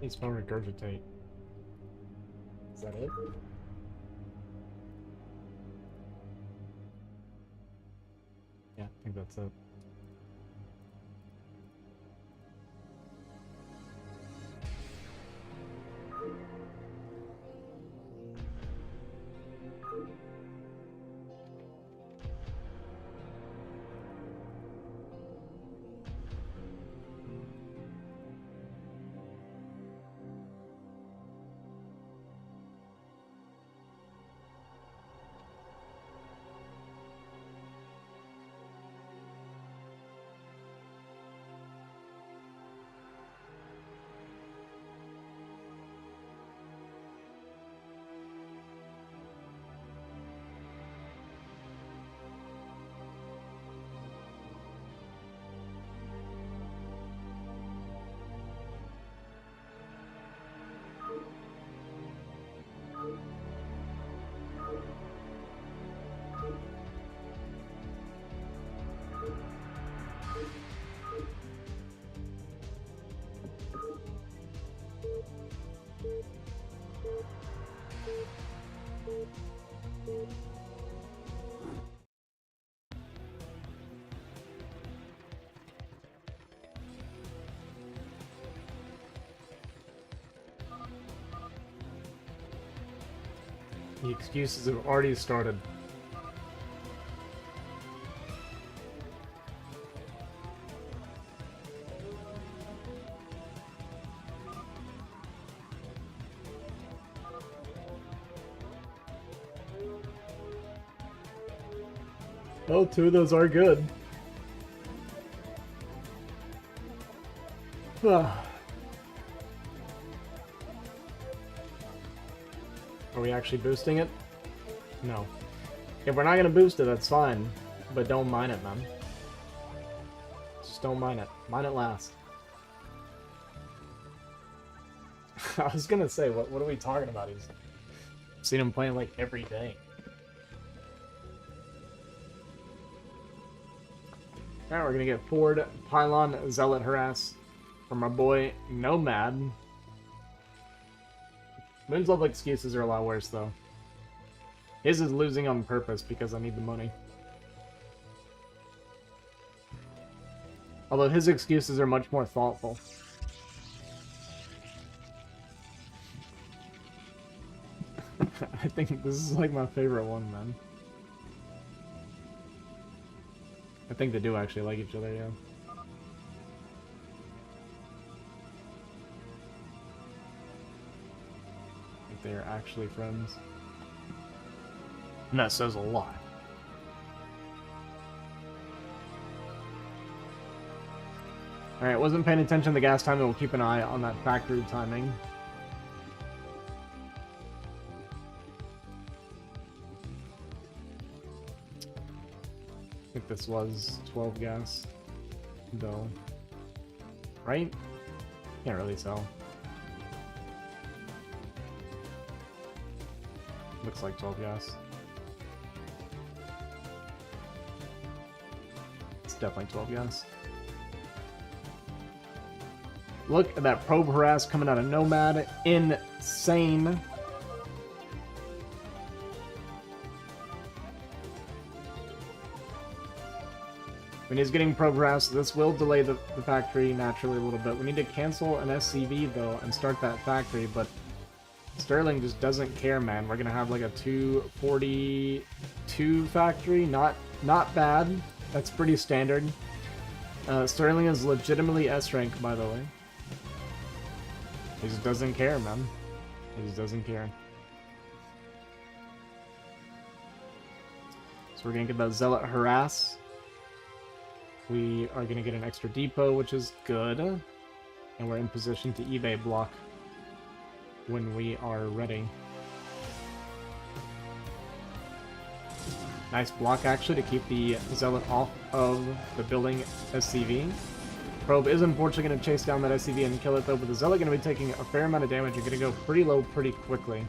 Please spell regurgitate. Is that it? Yeah, I think that's it. The excuses have already started. Oh, two of those are good. Ah. Are we actually boosting it? No. If we're not gonna boost it, that's fine. But don't mine it, man. Just don't mine it. Mine it last. I was gonna say, what are we talking about? I've seen him playing like every day. Alright, we're gonna get Ford, Pylon, Zealot, Harass from our boy Nomad. Moon's Love excuses are a lot worse, though. His is losing on purpose because I need the money. Although his excuses are much more thoughtful. I think this is like my favorite one, man. I think they do actually like each other, yeah. I think they are actually friends. And that says a lot. Alright, wasn't paying attention to the gas timing. We'll keep an eye on that factory timing. I think this was 12 gas, though. Right? Can't really tell. Looks like 12 gas. It's definitely 12 gas. Look at that probe harass coming out of Nomad. Insane. When he's getting probe harass, this will delay the factory naturally a little bit. We need to cancel an SCV though and start that factory, but Sterling just doesn't care, man. We're gonna have like a 242 factory. Not bad. That's pretty standard. Sterling is legitimately S rank, by the way. He just doesn't care, man. He just doesn't care. So we're gonna get that Zealot harass. We are gonna get an extra depot, which is good. And we're in position to eBay block when we are ready. Nice block, actually, to keep the Zealot off of the building SCV. Probe is unfortunately going to chase down that SCV and kill it, though, but the Zealot going to be taking a fair amount of damage. You're going to go pretty low pretty quickly.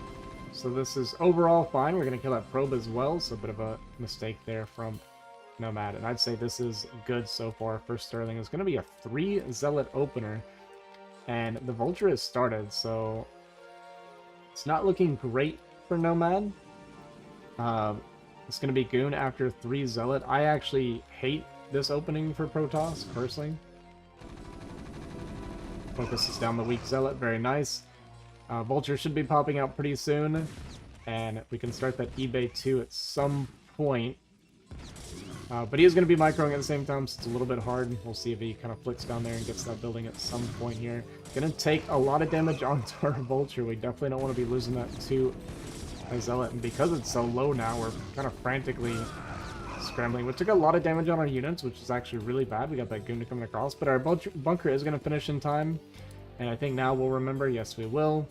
So this is overall fine. We're going to kill that Probe as well, so a bit of a mistake there from Nomad. And I'd say this is good so far for Sterling. It's going to be a 3 Zealot opener. And the Vulture has started, so it's not looking great for Nomad. It's going to be Goon after 3 Zealot. I actually hate this opening for Protoss, personally. Focuses down the weak Zealot, very nice. Vulture should be popping out pretty soon, and we can start that eBay 2 at some point. But he is going to be microing at the same time, so it's a little bit hard. We'll see if he kind of flicks down there and gets that building at some point here. Going to take a lot of damage onto our Vulture. We definitely don't want to be losing that to a Zealot. And because it's so low now, we're kind of frantically scrambling. We took a lot of damage on our units, which is actually really bad. We got that Goon coming across. But our bunker is going to finish in time. And I think now we'll remember. Yes, we will.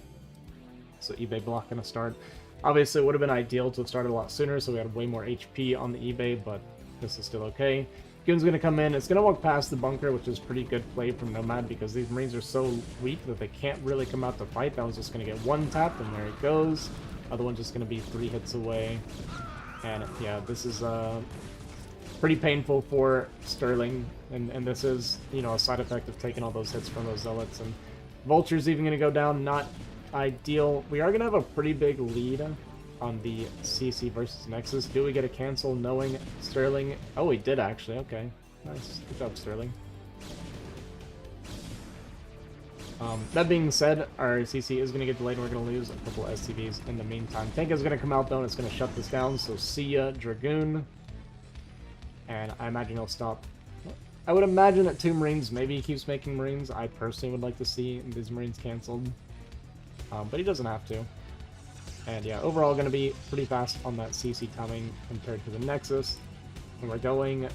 So eBay block going to start. Obviously, it would have been ideal to have started a lot sooner, so we had way more HP on the eBay, but this is still okay. Goon's going to come in. It's going to walk past the bunker, which is pretty good play from Nomad, because these Marines are so weak that they can't really come out to fight. That one's just going to get one tap, and there it goes. Other one's just going to be 3 hits away. And yeah, this is pretty painful for Sterling, and this is, you know, a side effect of taking all those hits from those Zealots. And Vulture's even going to go down, not ideal. We are going to have a pretty big lead on the CC versus Nexus. Do we get a cancel knowing Sterling? Oh, we did actually. Okay. Nice. Good job, Sterling. That being said, our CC is going to get delayed and we're going to lose a couple SCVs in the meantime. Tank is going to come out though and it's going to shut this down, so see ya, Dragoon. And I imagine he'll stop. I would imagine that 2 Marines, maybe he keeps making Marines. I personally would like to see these Marines canceled. But he doesn't have to. And yeah, overall going to be pretty fast on that CC timing compared to the Nexus. And we're going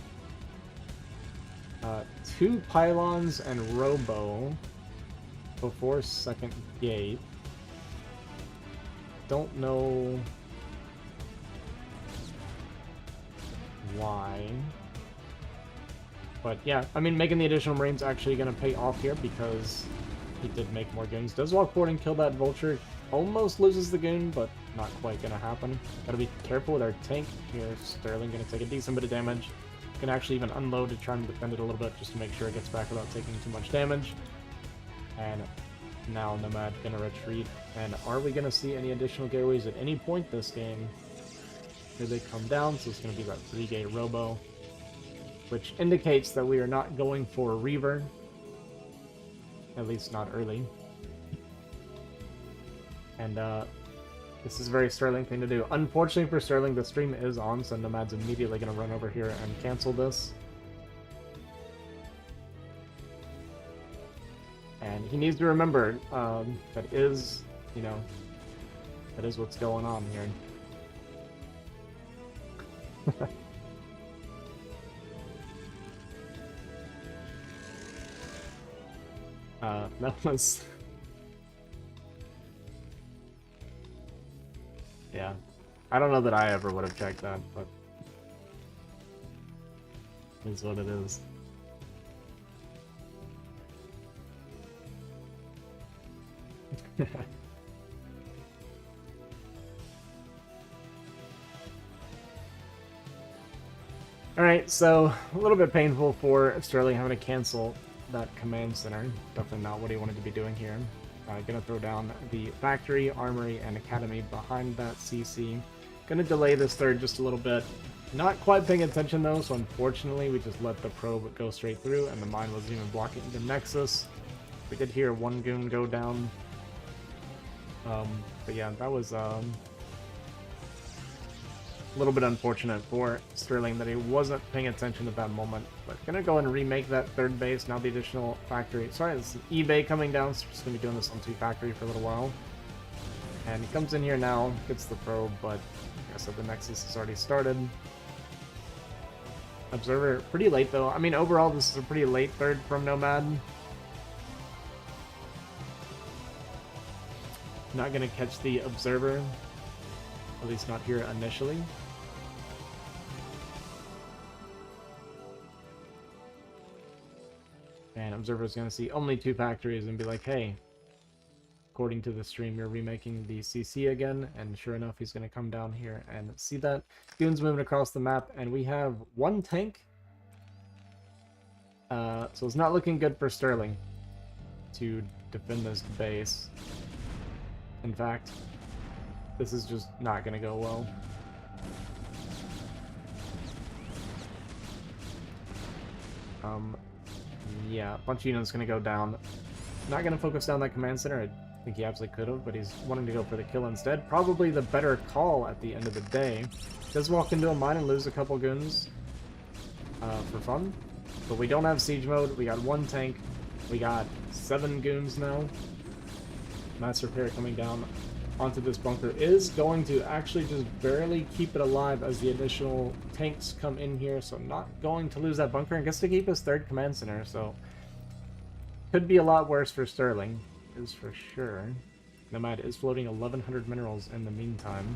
2 pylons and Robo before second gate. Don't know why. But yeah, I mean, making the additional Marines actually going to pay off here because he did make more Goons. Does walk forward and kill that Vulture. Almost loses the Goon, but not quite going to happen. Gotta be careful with our tank here. Sterling going to take a decent bit of damage. Can actually even unload to try and defend it a little bit just to make sure it gets back without taking too much damage. And now Nomad going to retreat. And are we going to see any additional gateways at any point this game? Here they come down, so it's going to be that 3-gate Robo, which indicates that we are not going for a Reaver. At least not early. And this is a very Sterling thing to do. Unfortunately for Sterling, the stream is on, so Nomad's immediately going to run over here and cancel this. And he needs to remember that is, you know, that is what's going on here. That was... Yeah. I don't know that I ever would have checked that, but... It's what it is. Alright, so a little bit painful for Sterling having to cancel that command center. Definitely not what he wanted to be doing here. Gonna throw down the factory, armory, and academy behind that CC. Gonna delay this third just a little bit. Not quite paying attention though, so unfortunately we just let the probe go straight through, and the mine wasn't even blocking the Nexus. We did hear one goon go down. But yeah, that was a little bit unfortunate for Sterling that he wasn't paying attention at that moment. But gonna go and remake that third base, now the additional factory. Sorry, it's an eBay coming down, so we're just gonna be doing this on 2 factory for a little while. And he comes in here now, gets the probe, but like I said, the Nexus has already started. Observer, pretty late though. I mean, overall, this is a pretty late third from Nomad. Not gonna catch the Observer, at least not here initially. And Observer's gonna see only 2 factories and be like, hey, according to the stream, you're remaking the CC again, and sure enough, he's gonna come down here and see that. Goons moving across the map, and we have 1 tank. So it's not looking good for Sterling to defend this base. In fact, this is just not going to go well. Yeah, a bunch of units going to go down. Not going to focus down that command center. I think he absolutely could have, but he's wanting to go for the kill instead. Probably the better call at the end of the day. Does walk into a mine and lose a couple goons for fun. But we don't have siege mode. We got 1 tank. We got 7 goons now. Mass repair coming down onto this bunker is going to actually just barely keep it alive as the additional tanks come in here, so not going to lose that bunker and gets to keep his 3rd command center, so could be a lot worse for Sterling, is for sure. Nomad is floating 1100 minerals in the meantime.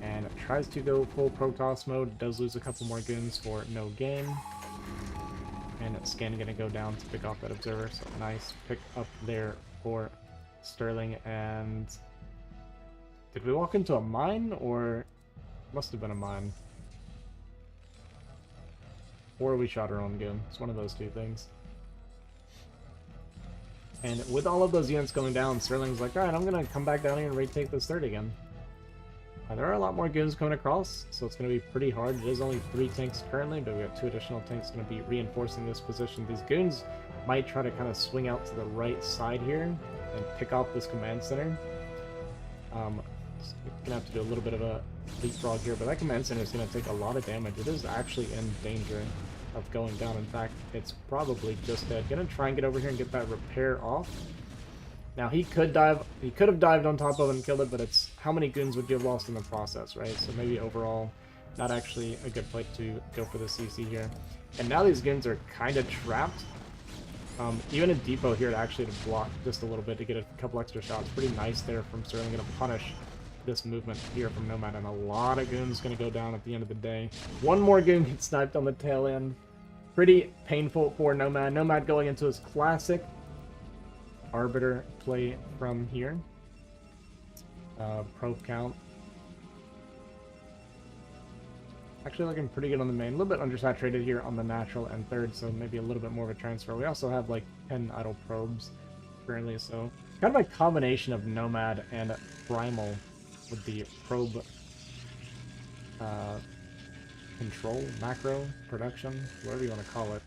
And tries to go full Protoss mode, does lose a couple more goons for no gain. And Scan going to go down to pick off that observer, so nice pick up there for Sterling. And did we walk into a mine, or must have been a mine, or we shot our own goon? It's one of those two things. And with all of those units going down, Sterling's like, alright, I'm gonna come back down here and retake this 3rd again. There are a lot more goons coming across, so it's going to be pretty hard. It is only 3 tanks currently, but we have 2 additional tanks going to be reinforcing this position. These goons might try to kind of swing out to the right side here and pick off this command center. Going to have to do a little bit of a leapfrog here, but that command center is going to take a lot of damage. It is actually in danger of going down. In fact, it's probably just dead. Going to try and get over here and get that repair off. Now, he could have dived on top of it and killed it, but it's how many goons would you have lost in the process, right? So maybe overall, not actually a good play to go for the CC here. And now these goons are kind of trapped. Even a depot here to actually block just a little bit to get a couple extra shots. Pretty nice there from Sterling. Going to punish this movement here from Nomad, and a lot of goons going to go down at the end of the day. 1 more goon gets sniped on the tail end. Pretty painful for Nomad. Nomad going into his classic Arbiter play from here. Probe count. Actually looking pretty good on the main. A little bit undersaturated here on the natural and 3rd, so maybe a little bit more of a transfer. We also have like 10 idle probes currently, so kind of a combination of Nomad and Primal with the probe control, macro, production, whatever you want to call it.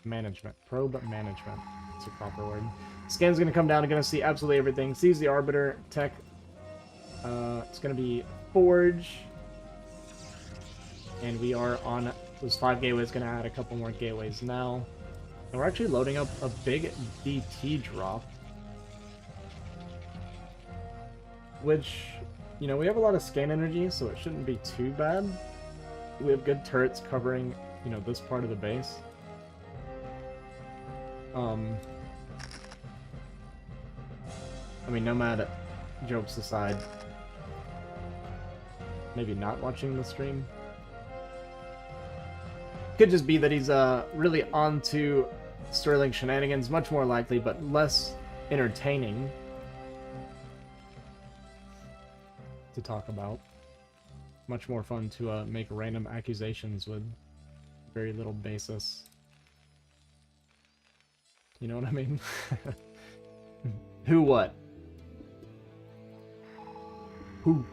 Management. Probe management. That's a proper word. Scan's going to come down and going to see absolutely everything. Sees the Arbiter tech. It's going to be Forge. And we are on those 5 gateways. Going to add a couple more gateways now. And we're actually loading up a big DT drop. Which, you know, we have a lot of scan energy, so it shouldn't be too bad. We have good turrets covering, you know, this part of the base. I mean, Nomad, jokes aside, maybe not watching the stream. Could just be that he's really onto Sterling shenanigans, much more likely, but less entertaining to talk about. Much more fun to make random accusations with very little basis. You know what I mean? Who what? Who?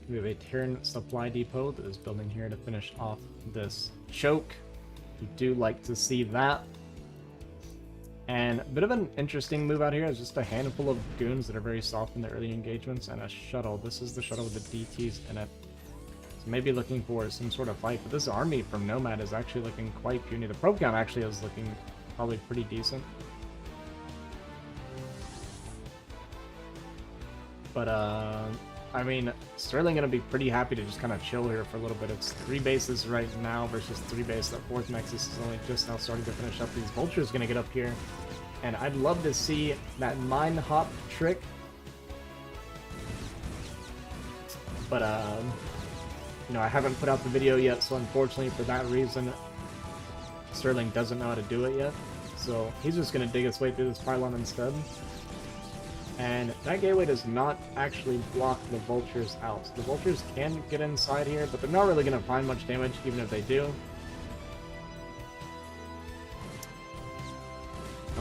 We have a Terran supply depot that is building here to finish off this choke. We do like to see that. And a bit of an interesting move out here is just a handful of goons that are very soft in the early engagements and a shuttle. This is the shuttle with the DTs in it. So maybe looking for some sort of fight, but this army from Nomad is actually looking quite puny. The probe count actually is looking probably pretty decent. But, I mean, Sterling gonna be pretty happy to just kind of chill here for a little bit. It's 3 bases right now versus 3 bases. That 4th Nexus is only just now starting to finish up. These Vultures gonna get up here, and I'd love to see that mine hop trick. But, you know, I haven't put out the video yet, so unfortunately for that reason, Sterling doesn't know how to do it yet. So he's just gonna dig his way through this pylon instead. And that gateway does not actually block the vultures out. So the vultures can get inside here, but they're not really going to find much damage, even if they do.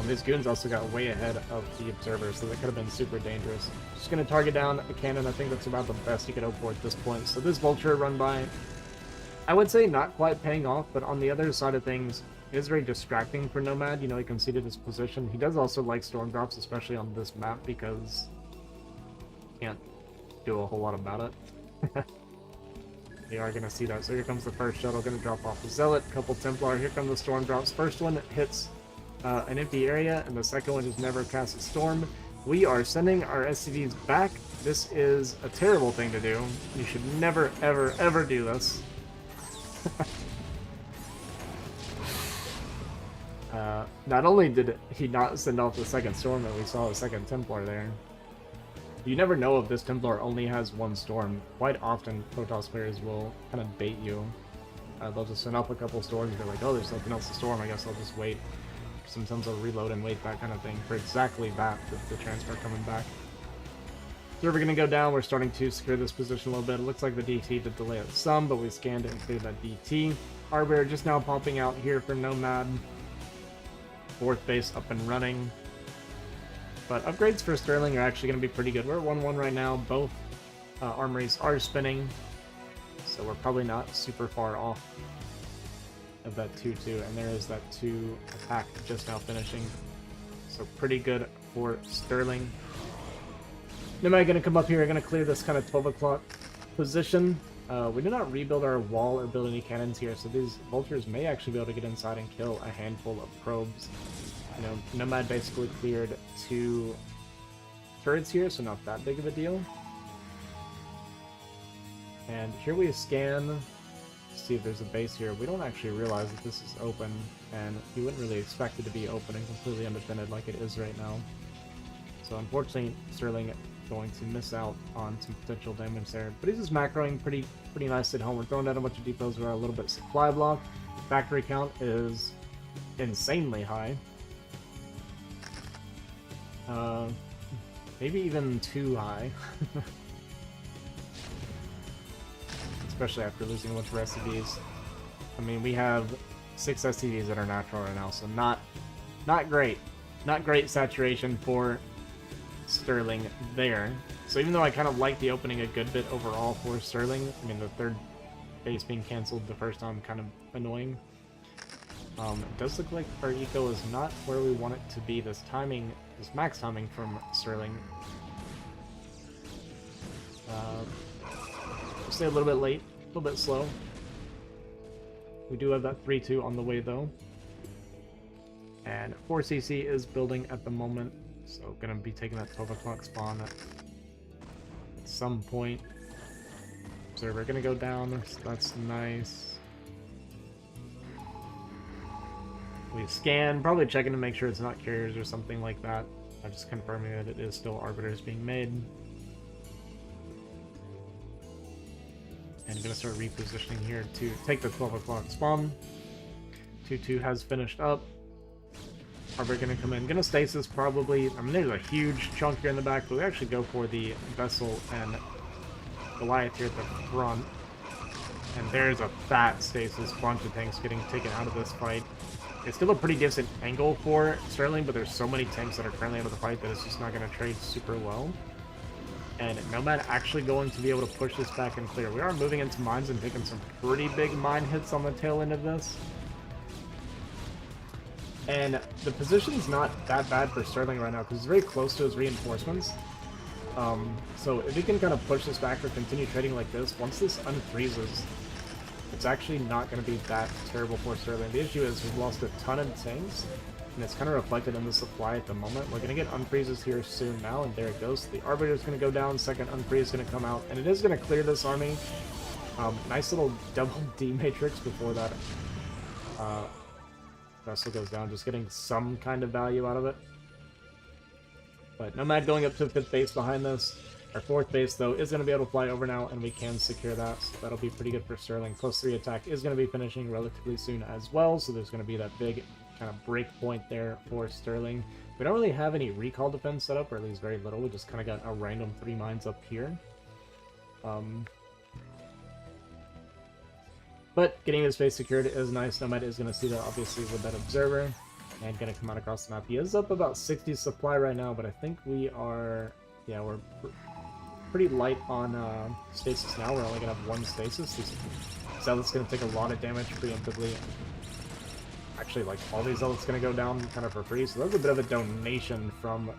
These goons also got way ahead of the observers, so that could have been super dangerous. Just going to target down a cannon. I think that's about the best you could hope for at this point. So this vulture run by, I would say not quite paying off, but on the other side of things, it is very distracting for Nomad. You know, he conceded his position. He does also like storm drops, especially on this map, because he can't do a whole lot about it. They are going to see that. So here comes the first shuttle, going to drop off the Zealot, couple Templar. Here come the storm drops. First one hits an empty area, and the second one just never casts a storm. We are sending our SCVs back. This is a terrible thing to do. You should never, ever, ever do this. Not only did he not send off the second storm, but we saw a second Templar there. You never know if this Templar only has one storm. Quite often, Protoss players will kind of bait you. They'll just send off a couple storms and be like, oh, there's something else to storm, I guess I'll just wait. Sometimes they'll reload and wait, that kind of thing, for exactly that, the transfer coming back. So we're going to go down. We're starting to secure this position a little bit. It looks like the DT did delay it some, but we scanned it and cleared that DT. Arbiter just now popping out here for Nomad. Fourth base up and running. But upgrades for Sterling are actually going to be pretty good. We're at 1-1 right now. Both armories are spinning, so we're probably not super far off of that 2-2, and there is that 2 attack just now finishing. So pretty good for Sterling. Nomad gonna come up here, gonna clear this kind of 12 o'clock position. We did not rebuild our wall or build any cannons here, so these vultures may actually be able to get inside and kill a handful of probes. You know, Nomad basically cleared 2 turrets here, so not that big of a deal. And here we scan, see if there's a base here. We don't actually realize that this is open, and you wouldn't really expect it to be open and completely undefended like it is right now. So unfortunately, Sterling going to miss out on some potential damage there. But he's just macroing pretty nicely at home. We're throwing down a bunch of depots. We're a little bit supply block. Factory count is insanely high. Maybe even too high. Especially after losing a bunch of SCVs. I mean, we have 6 SCVs that are natural right now, so not great. Not great saturation for Sterling there. So even though I kind of like the opening a good bit overall for Sterling, I mean, the third base being cancelled the first time kind of annoying. It does look like our eco is not where we want it to be. This timing, this max timing from Sterling. Stay a little bit late, a little bit slow. We do have that 3-2 on the way though. And 4CC is building at the moment, so gonna be taking that 12 o'clock spawn at some point. Observer gonna go down, so that's nice. We scan, probably checking to make sure it's not carriers or something like that. I'm just confirming that it is still arbiters being made. And I'm gonna start repositioning here to take the 12 o'clock spawn. 2-2 has finished up. Arbiter gonna come in, gonna stasis probably. I mean, there's a huge chunk here in the back, but we actually go for the vessel and Goliath here at the front. And there's a fat stasis, bunch of tanks getting taken out of this fight. It's still a pretty decent angle for Sterling, but there's so many tanks that are currently out of the fight that it's just not gonna trade super well. And Nomad actually going to be able to push this back and clear. We are moving into mines and taking some pretty big mine hits on the tail end of this. And the position's not that bad for Sterling right now because he's very close to his reinforcements. So if he can kind of push this back or continue trading like this, once this unfreezes, it's actually not going to be that terrible for Sterling. The issue is we've lost a ton of tanks, and it's kind of reflected in the supply at the moment. We're going to get unfreezes here soon now, and there it goes. The Arbiter is going to go down, second unfreeze is going to come out, and it is going to clear this army. Nice little double D matrix before that vessel goes down, just getting some kind of value out of it. But Nomad going up to the 5th base behind this. Our 4th base, though, is going to be able to fly over now, and we can secure that, so that'll be pretty good for Sterling. +3 attack is going to be finishing relatively soon as well, so there's going to be that big kind of break point there for Sterling. We don't really have any recall defense set up, or at least very little. We just kind of got a random 3 mines up here. But getting his base secured is nice. Nomad is going to see that, obviously, with that observer. And going to come out across the map. He is up about 60 supply right now, but I think we are... Yeah, we're pretty light on stasis now. We're only going to have 1 stasis. Zealot's going to take a lot of damage preemptively. Actually, like, all these Zealots going to go down kind of for free. So that's a bit of a donation from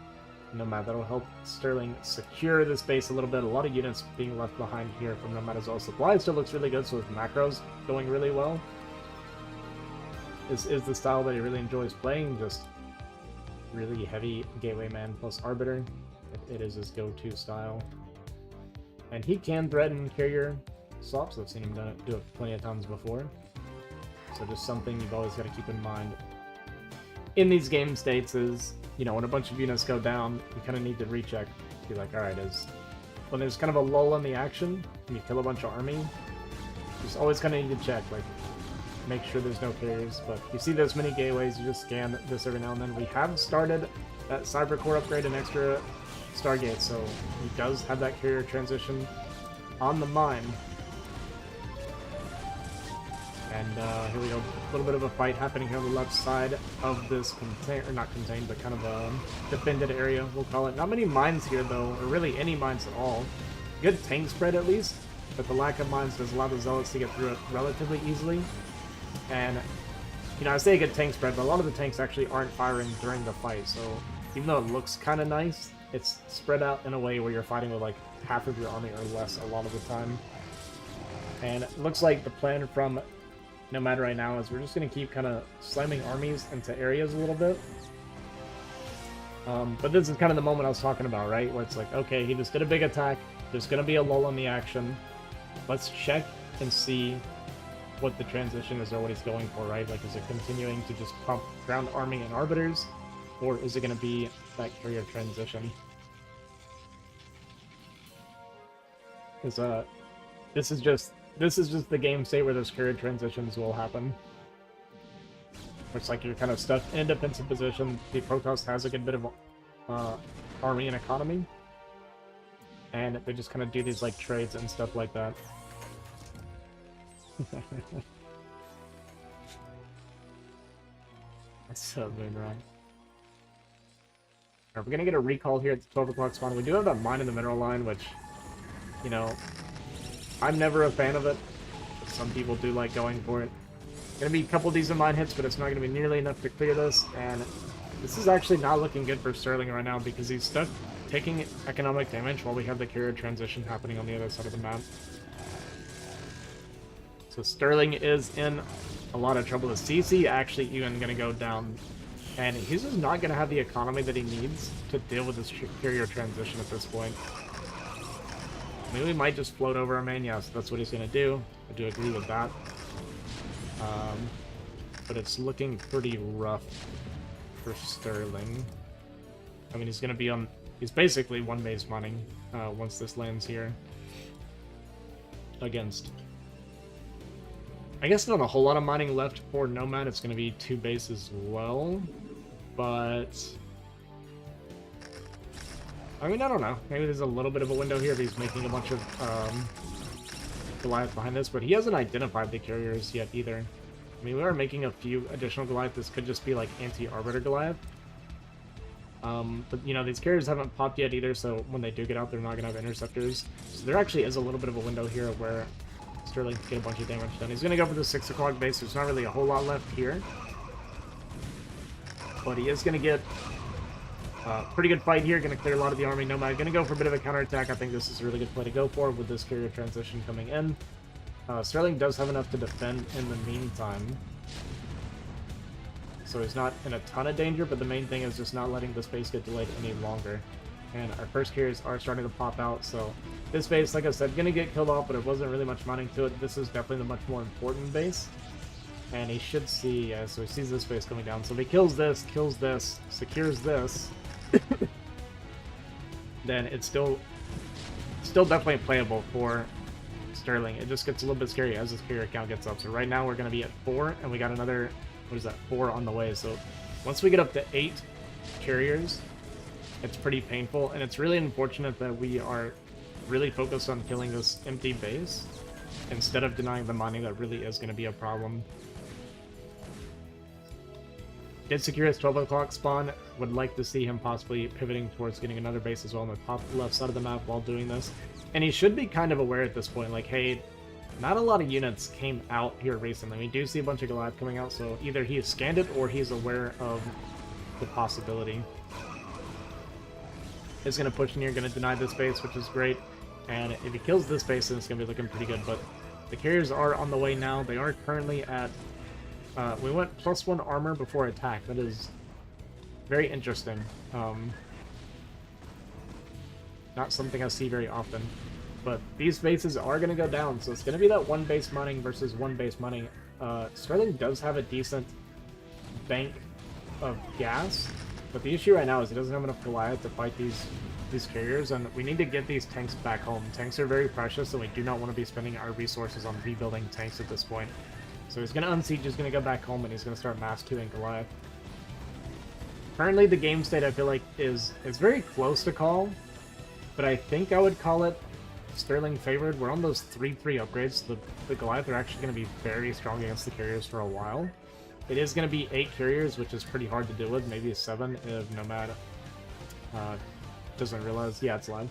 Nomad. That'll help Sterling secure this base a little bit. A lot of units being left behind here from Nomad as well. Supply still looks really good, so his macros going really well. This is the style that he really enjoys playing, just really heavy Gateway Man plus Arbiter. It is his go-to style. And he can threaten carrier swaps. I've seen him do it plenty of times before. So just something you've always got to keep in mind in these game states is, you know, when a bunch of units go down, you kind of need to recheck. Be like, alright, when there's kind of a lull in the action, and you kill a bunch of army, you just always kind of need to check, like, make sure there's no carriers. But you see those many gateways, you just scan this every now and then. We have started that Cyber Core upgrade, an extra Stargate, so he does have that carrier transition on the mine. And here we go, a little bit of a fight happening here on the left side of this contained, or not contained, but kind of a defended area, we'll call it. Not many mines here, though, or really any mines at all. Good tank spread, at least, but the lack of mines does allow the Zealots to get through it relatively easily. And, you know, I say a good tank spread, but a lot of the tanks actually aren't firing during the fight, so even though it looks kind of nice, it's spread out in a way where you're fighting with, like, half of your army or less a lot of the time. And it looks like the plan from Nomad right now is we're just going to keep kind of slamming armies into areas a little bit. But this is kind of the moment I was talking about, right? Where it's like, okay, he just did a big attack. There's going to be a lull in the action. Let's check and see what the transition is or what he's going for, right? Like, is it continuing to just pump ground army and arbiters? Or is it going to be that carrier transition? Because this is just the game state where those carrier transitions will happen. It's like you're kind of stuck in a defensive position. The Protoss has a good bit of army and economy. And they just kind of do these like trades and stuff like that. That's so good, right? We're gonna get a recall here at the 12 o'clock spawn. We do have that mine in the mineral line, which, you know, I'm never a fan of it. Some people do like going for it. Gonna be a couple decent mine hits, but it's not gonna be nearly enough to clear this. And this is actually not looking good for Sterling right now because he's stuck taking economic damage while we have the carrier transition happening on the other side of the map. So Sterling is in a lot of trouble. The CC actually even gonna go down, and he's just not gonna have the economy that he needs to deal with this carrier transition at this point. Maybe we might just float over our main. Yes, that's what he's going to do. I do agree with that. But it's looking pretty rough for Sterling. I mean, he's going to be on... He's basically one base mining once this lands here. Against... I guess not a whole lot of mining left for Nomad. It's going to be 2 bases as well. But... I mean, I don't know. Maybe there's a little bit of a window here if he's making a bunch of Goliath behind this, but he hasn't identified the carriers yet either. I mean, we are making a few additional Goliath. This could just be like anti-Arbiter Goliath. But, you know, these carriers haven't popped yet either, so when they do get out, they're not going to have interceptors. So there actually is a little bit of a window here where Sterling can get a bunch of damage done. He's going to go for the 6 o'clock base. There's not really a whole lot left here. But he is going to get... pretty good fight here, going to clear a lot of the army. Nomad going to go for a bit of a counterattack. I think this is a really good play to go for with this carrier transition coming in. Sterling does have enough to defend in the meantime. So he's not in a ton of danger, but the main thing is just not letting this base get delayed any longer. And our first carriers are starting to pop out, so this base, like I said, going to get killed off, but it wasn't really much mining to it. This is definitely the much more important base. And he should see, so he sees this base coming down. So if he kills this, secures this, then it's still definitely playable for Sterling. It just gets a little bit scary as his carrier count gets up. So right now we're going to be at 4, and we got another, 4 on the way. So once we get up to 8, carriers, it's pretty painful, and it's really unfortunate that we are really focused on killing this empty base instead of denying the mining that really is going to be a problem. Did secure his 12 o'clock spawn. Would like to see him possibly pivoting towards getting another base as well on the top left side of the map while doing this. And he should be kind of aware at this point, like, hey, not a lot of units came out here recently. We do see a bunch of Goliath coming out, so either he has scanned it or he's aware of the possibility. He's going to push in here, going to deny this base, which is great. And if he kills this base, then it's going to be looking pretty good. But the carriers are on the way now. They are currently at... we went +1 armor before attack. That is very interesting. Not something I see very often. But these bases are going to go down, so it's going to be that one base mining versus one base mining. Sterling does have a decent bank of gas, but the issue right now is he doesn't have enough Goliath to fight these carriers, and we need to get these tanks back home. Tanks are very precious, and we do not want to be spending our resources on rebuilding tanks at this point. So he's going to unsiege, he's going to go back home, and he's going to start mass 2ing Goliath. Currently, the game state, I feel like, is very close to call, but I think I would call it Sterling favored. We're on those 3-3 upgrades. The Goliath are actually going to be very strong against the carriers for a while. It is going to be 8 carriers, which is pretty hard to deal with. Maybe a 7 if Nomad doesn't realize. Yeah, it's live.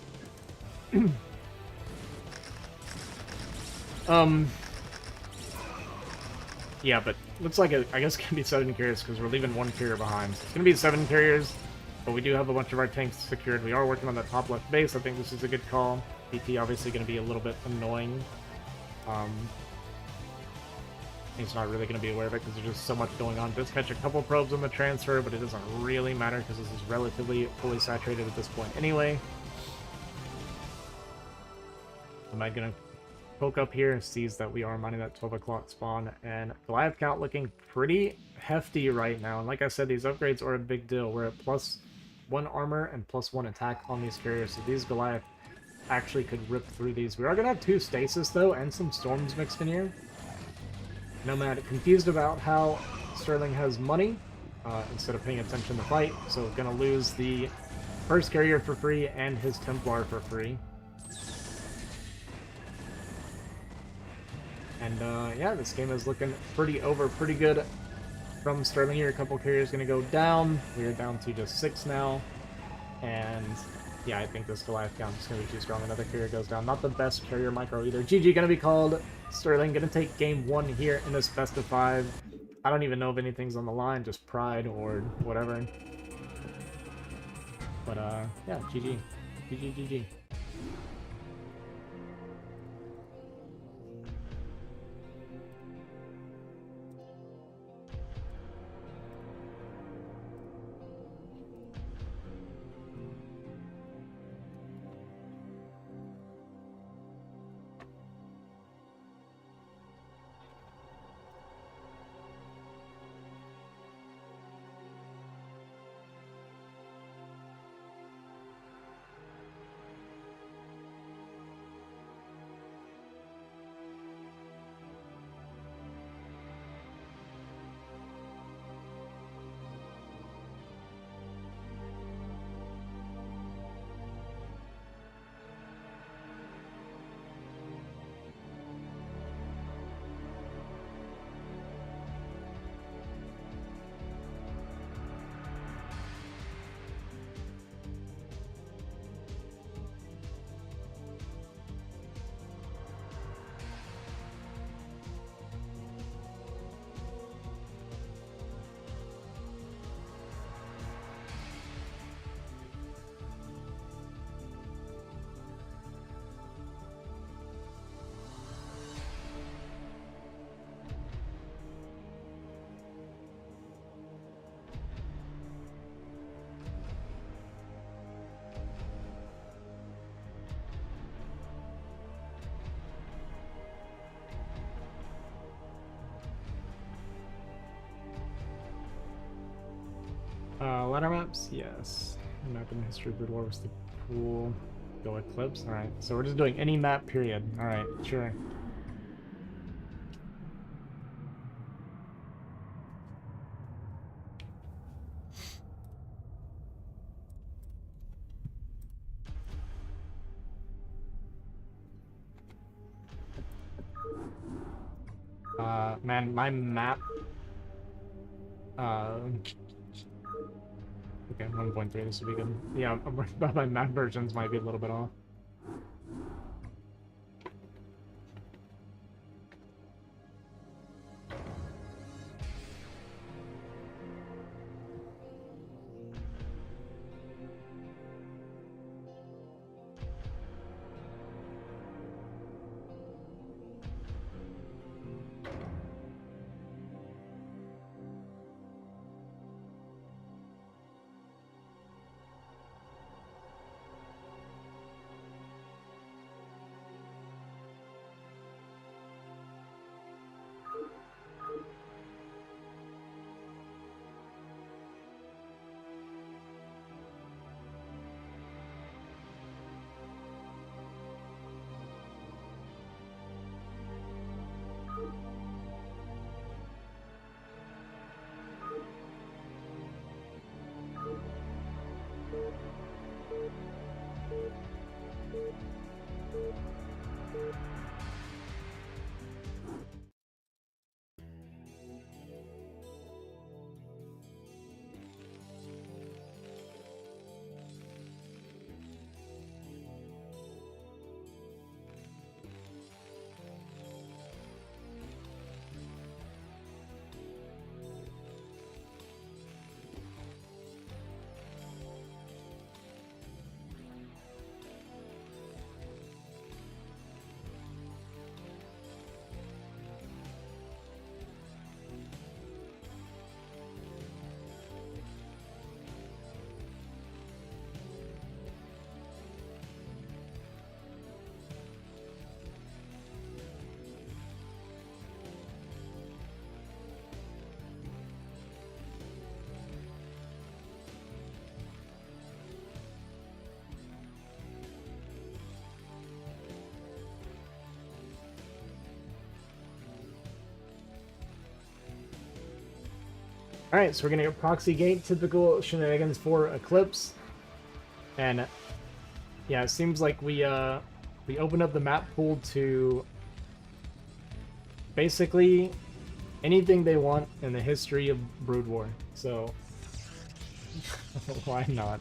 Yeah, but looks like I guess it's going to be 7 carriers because we're leaving 1 carrier behind. It's going to be 7 carriers, but we do have a bunch of our tanks secured. We are working on that top left base. I think this is a good call. PT obviously going to be a little bit annoying. He's not really going to be aware of it because there's just so much going on. Does catch a couple probes on the transfer, but it doesn't really matter because this is relatively fully saturated at this point anyway. Am I going to poke up here? Sees that we are mining that 12 o'clock spawn, and Goliath count looking pretty hefty right now. And like I said, these upgrades are a big deal. We're at +1 armor and +1 attack on these carriers, so these Goliath actually could rip through these. We are going to have 2 stasis though, and some storms mixed in here. Nomad confused about how Sterling has money instead of paying attention to the fight, so gonna lose the first carrier for free and his Templar for free. And yeah, this game is looking pretty good from Sterling here. A couple carriers gonna go down. We are down to just 6 now, and yeah, I think this Goliath count is going to be too strong. Another carrier goes down. Not the best carrier micro either. GG going to be called. Sterling going to take game 1 here in this best of 5. I don't even know if anything's on the line, just pride or whatever. But yeah, GG. GG, GG. Ladder maps? Yes. Map in history, Brood War was the pool. Go Eclipse? Alright, so we're just doing any map, period. Alright, sure. Man, my map... Okay, 1.3, this would be good. Yeah, my map versions might be a little bit off. Alright, so we're gonna get Proxy Gate, typical shenanigans for Eclipse. And yeah, it seems like we opened up the map pool to basically anything they want in the history of Brood War. So why not?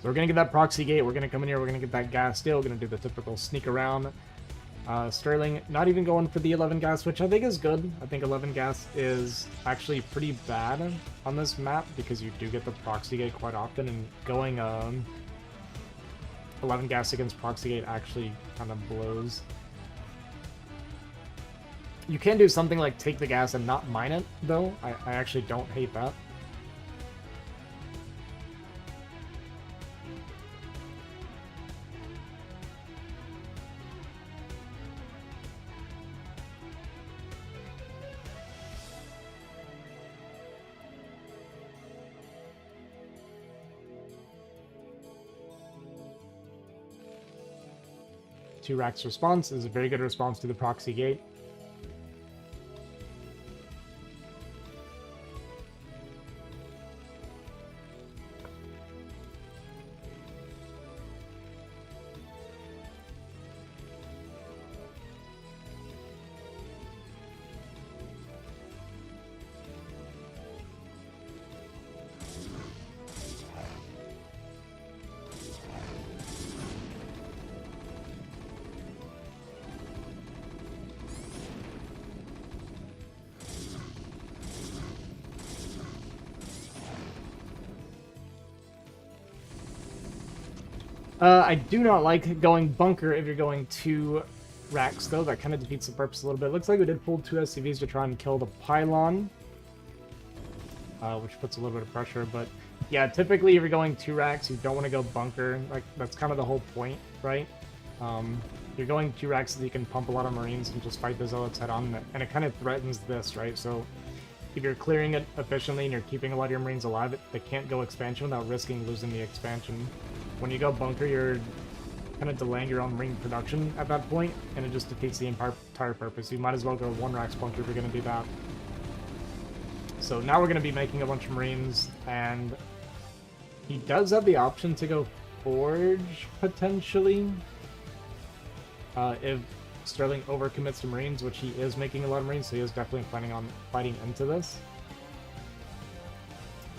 So we're going to get that Proxy Gate, we're going to come in here, we're going to get that gas steel, we're going to do the typical sneak around. Sterling not even going for the 11 gas, which I think is good. I think 11 gas is actually pretty bad on this map because you do get the Proxy Gate quite often, and going 11 gas against Proxy Gate actually kind of blows. You can do something like take the gas and not mine it, though. I actually don't hate that. Two racks response is a very good response to the Proxy Gate. I do not like going bunker if you're going 2 racks, though. That kind of defeats the purpose a little bit. Looks like we did pull 2 SCVs to try and kill the pylon, which puts a little bit of pressure. But yeah, typically if you're going 2 racks, you don't want to go bunker. Like, that's kind of the whole point, right? You're going 2 racks so you can pump a lot of Marines and just fight the Zealots head on, and it kind of threatens this, right? So if you're clearing it efficiently and you're keeping a lot of your Marines alive, they can't go expansion without risking losing the expansion. When you go bunker, you're kind of delaying your own Marine production at that point, and it just defeats the entire purpose. You might as well go 1 racks bunker if you're going to do that. So now we're going to be making a bunch of Marines, and he does have the option to go Forge, potentially. If Sterling overcommits to Marines, which he is making a lot of Marines, so he is definitely planning on fighting into this.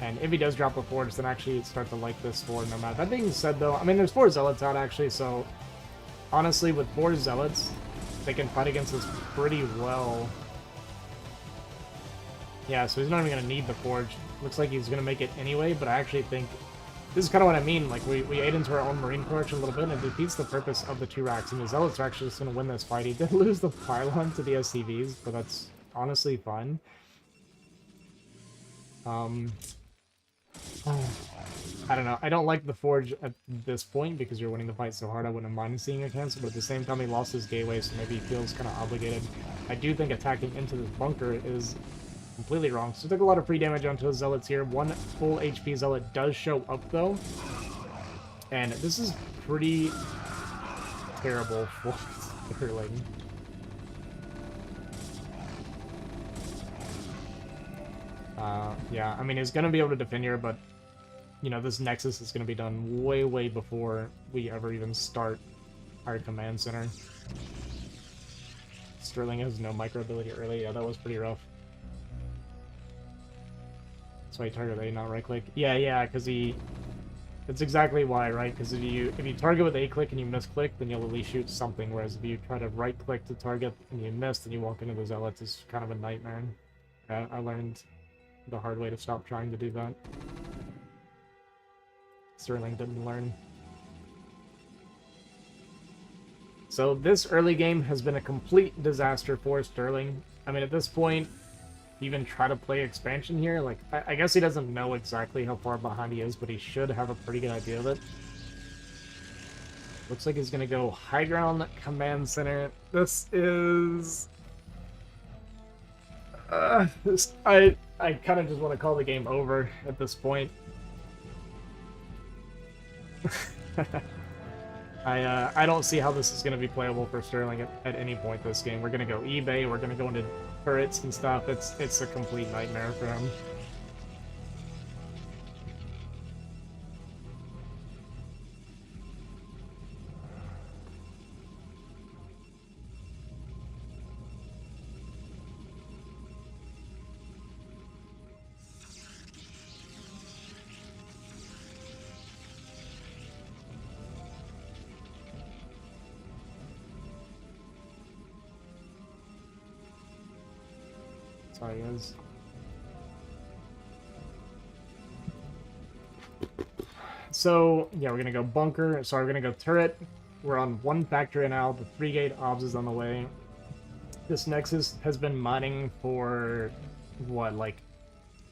And if he does drop a Forge, then actually start to like this for Nomad. That being said, though, I mean, there's 4 Zealots out, actually, so honestly, with 4 Zealots, they can fight against this pretty well. Yeah, so he's not even going to need the Forge. Looks like he's going to make it anyway, but I actually think this is kind of what I mean. Like, we ate into our own Marine production a little bit, and it defeats the purpose of the 2 racks, and the Zealots are actually just going to win this fight. He did lose the pylon to the SCVs, but that's honestly fine. I don't know. I don't like the Forge at this point because you're winning the fight so hard. I wouldn't mind seeing it cancel, but at the same time, he lost his gateway, so maybe he feels kind of obligated. I do think attacking into this bunker is completely wrong. So took a lot of free damage onto his Zealots here. 1 full HP Zealot does show up, though. And this is pretty terrible for Sterling. Yeah, I mean, he's going to be able to defend here, but, you know, this Nexus is going to be done way, way before we ever even start our command center. Sterling has no micro ability early. Yeah, that was pretty rough. That's why he target A, not right click. Yeah, because he... That's exactly why, right? Because if you target with A click and you misclick, then you'll at least shoot something, whereas if you try to right click to target and you miss, then you walk into the Zealots, it's kind of a nightmare. Yeah, I learned the hard way to stop trying to do that. Sterling didn't learn. So this early game has been a complete disaster for Sterling. I mean, at this point, even try to play expansion here, like, I guess he doesn't know exactly how far behind he is, but he should have a pretty good idea of it. Looks like he's gonna go high ground command center. This is... I kind of just want to call the game over at this point. I don't see how this is going to be playable for Sterling at any point this game. We're going to go eBay, we're going to go into turrets and stuff. It's a complete nightmare for him. Sorry, guys. So, yeah, we're gonna go bunker. Sorry, we're gonna go turret. We're on 1 factory now. The 3-gate obs is on the way. This Nexus has been mining for, what, like...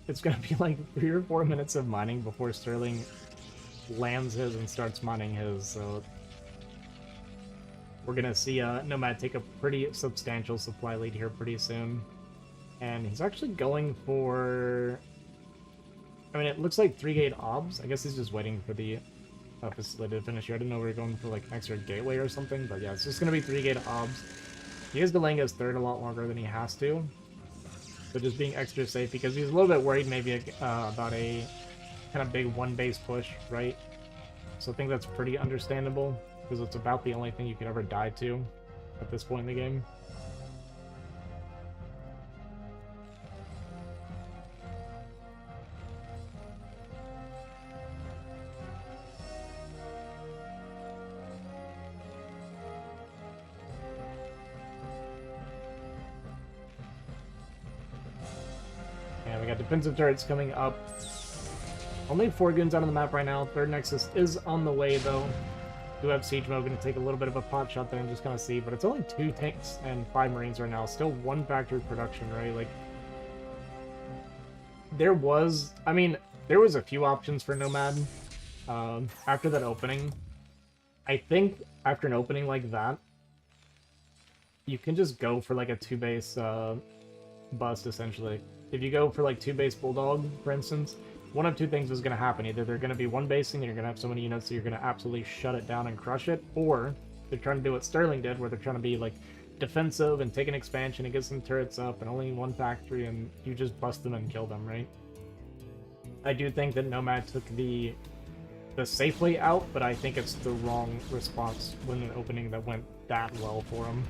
It's gonna be like 3 or 4 minutes of mining before Sterling lands his and starts mining his, so... We're gonna see Nomad take a pretty substantial supply lead here pretty soon. And he's actually going for... I mean, it looks like 3-gate obs. I guess he's just waiting for the facility to finish here. I didn't know we were going for, like, an extra gateway or something. But yeah, it's just going to be 3-gate obs. He is delaying his third a lot longer than he has to. So just being extra safe, because he's a little bit worried maybe about a kind of big 1-base push, right? So I think that's pretty understandable, because it's about the only thing you could ever die to at this point in the game. And we got defensive turrets coming up. Only 4 goons out on the map right now. 3rd Nexus is on the way, though. Do have siege mode. Going to take a little bit of a pot shot there and just kind of see. But it's only 2 tanks and 5 Marines right now. Still 1 factory production, right? Like, there was... I mean, there was a few options for Nomad after that opening. I think after an opening like that, you can just go for, like, a 2-base bust, essentially. If you go for, like, 2-base Bulldog, for instance, one of 2 things is going to happen. Either they're going to be 1-basing and you're going to have so many units that you're going to absolutely shut it down and crush it, or they're trying to do what Sterling did, where they're trying to be, like, defensive and take an expansion and get some turrets up and only 1 factory, and you just bust them and kill them, right? I do think that Nomad took the the safe way out, but I think it's the wrong response when an opening that went that well for him.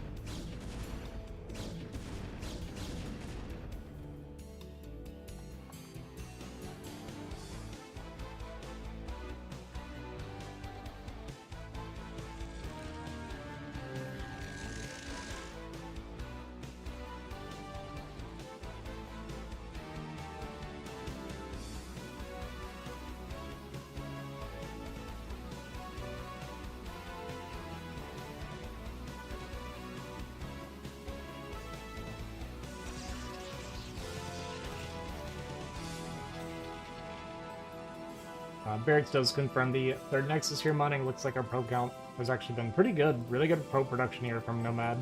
Barracks does confirm the third Nexus here mining. Looks like our pro count has actually been pretty good. Really good pro production here from Nomad.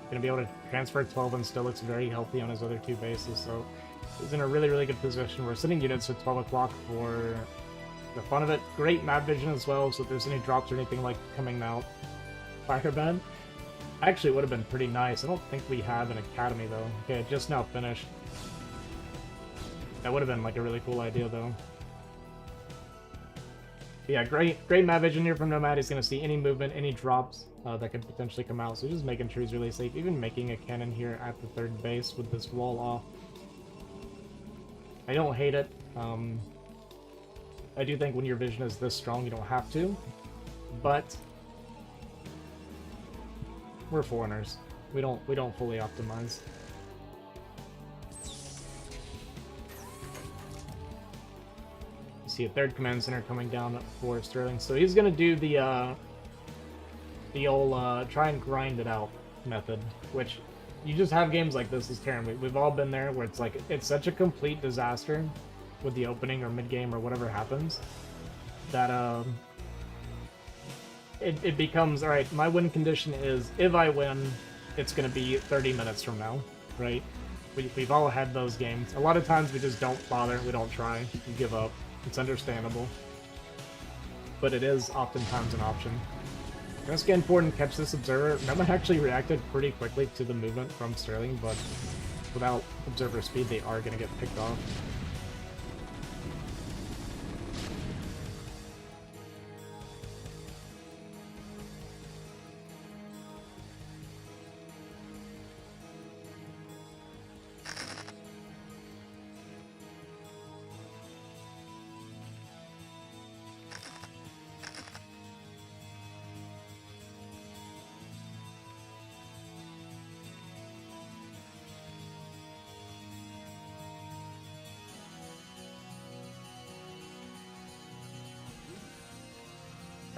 Gonna be able to transfer 12 and still looks very healthy on his other two bases, so he's in a really, really good position. We're sitting units at 12 o'clock for the fun of it. Great map vision as well, so if there's any drops or anything like coming out, Fireband. Actually, it would have been pretty nice. I don't think we have an academy though. Okay, it just now finished. That would have been like a really cool idea though. Yeah, great map vision here from Nomad. He's going to see any movement, any drops that could potentially come out. So just making sure he's really safe. Even making a cannon here at the third base with this wall off. I don't hate it. I do think when your vision is this strong, you don't have to. But we're foreigners. We don't fully optimize. See a third command center coming down for Sterling, so he's gonna do the old try and grind it out method, which you just have games like this as Terran. We've all been there where it's like it's such a complete disaster with the opening or mid game or whatever happens that it becomes all right. My win condition is if I win, it's gonna be 30 minutes from now, right? We've all had those games. A lot of times we just don't bother. We don't try. We give up. It's understandable, but it is oftentimes an option. Let's get forward and catch this observer. Nomad actually reacted pretty quickly to the movement from Sterling, but without observer speed, they are going to get picked off.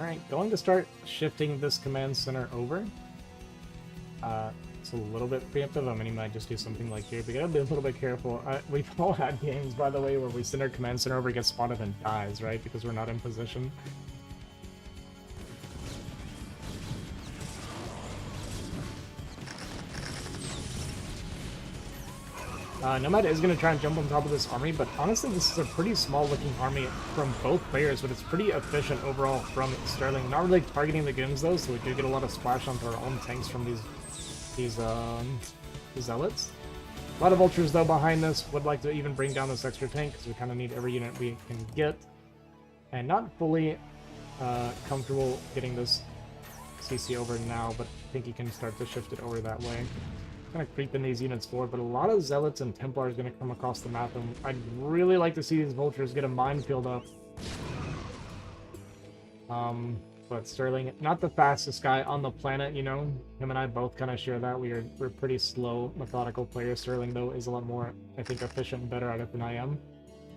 Alright, going to start shifting this command center over. It's a little bit preemptive. I mean, he might just do something like here, but you gotta be a little bit careful. We've all had games, by the way, where we send our command center over, gets spotted, and dies, right? Because we're not in position. Nomad is going to try and jump on top of this army, but honestly this is a pretty small looking army from both players, but it's pretty efficient overall from Sterling. Not really targeting the Gooms though, so we do get a lot of splash onto our own tanks from these Zealots. A lot of Vultures though behind this. Would like to even bring down this extra tank, because we kind of need every unit we can get. And not fully comfortable getting this CC over now, but I think he can start to shift it over that way. Kind of creeping these units forward, but a lot of Zealots and Templars going to come across the map, and I'd really like to see these Vultures get a minefield up. But Sterling, not the fastest guy on the planet, you know. Him and I both kind of share that. We're pretty slow, methodical players. Sterling, though, is a lot more, I think, efficient and better at it than I am.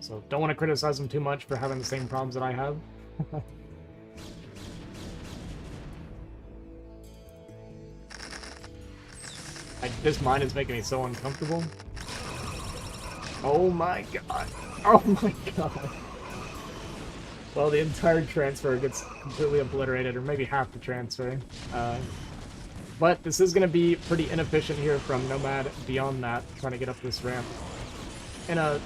So don't want to criticize him too much for having the same problems that I have. This mine is making me so uncomfortable. Oh my god. Oh my god. Well, the entire transfer gets completely obliterated, or maybe half the transfer. But this is going to be pretty inefficient here from Nomad beyond that, trying to get up this ramp. And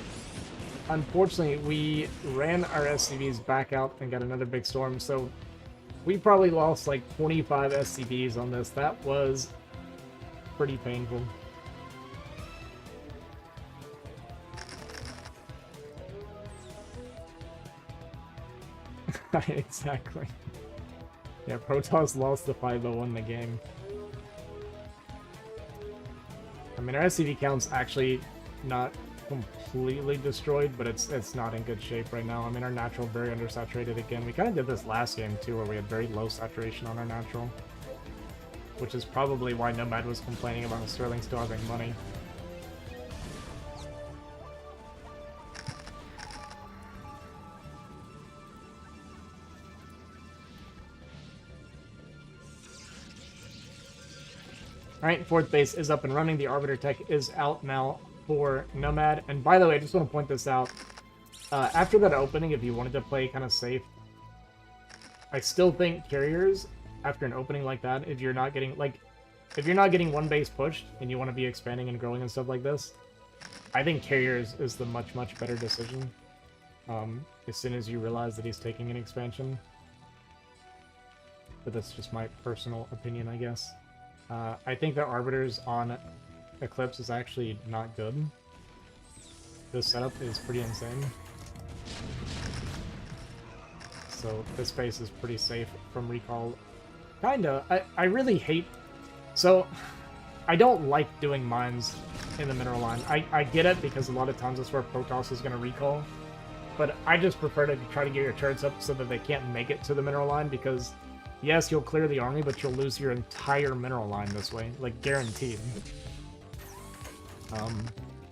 unfortunately, we ran our SCVs back out and got another big storm, so we probably lost like 25 SCVs on this. That was pretty painful. Exactly. Yeah, Protoss lost the 5-0 in the game. I mean, our SCV count's actually not completely destroyed, but it's not in good shape right now. I mean, our natural very undersaturated again. We kind of did this last game too, where we had very low saturation on our natural, which is probably why Nomad was complaining about Sterling still having money. Alright, fourth base is up and running. The Arbiter tech is out now for Nomad. And by the way, I just want to point this out. After that opening, if you wanted to play kind of safe, I still think carriers, after an opening like that, if you're not getting one base pushed and you want to be expanding and growing and stuff like this, I think carriers is the much better decision. As soon as you realize that he's taking an expansion. But that's just my personal opinion, I guess. I think the Arbiters on Eclipse is actually not good. This setup is pretty insane. So this base is pretty safe from recall. Kinda. I really hate... So, I don't like doing mines in the mineral line. I get it because a lot of times that's where Protoss is going to recall. But I just prefer to try to get your turrets up so that they can't make it to the mineral line because... Yes, you'll clear the army, but you'll lose your entire mineral line this way. Like, guaranteed.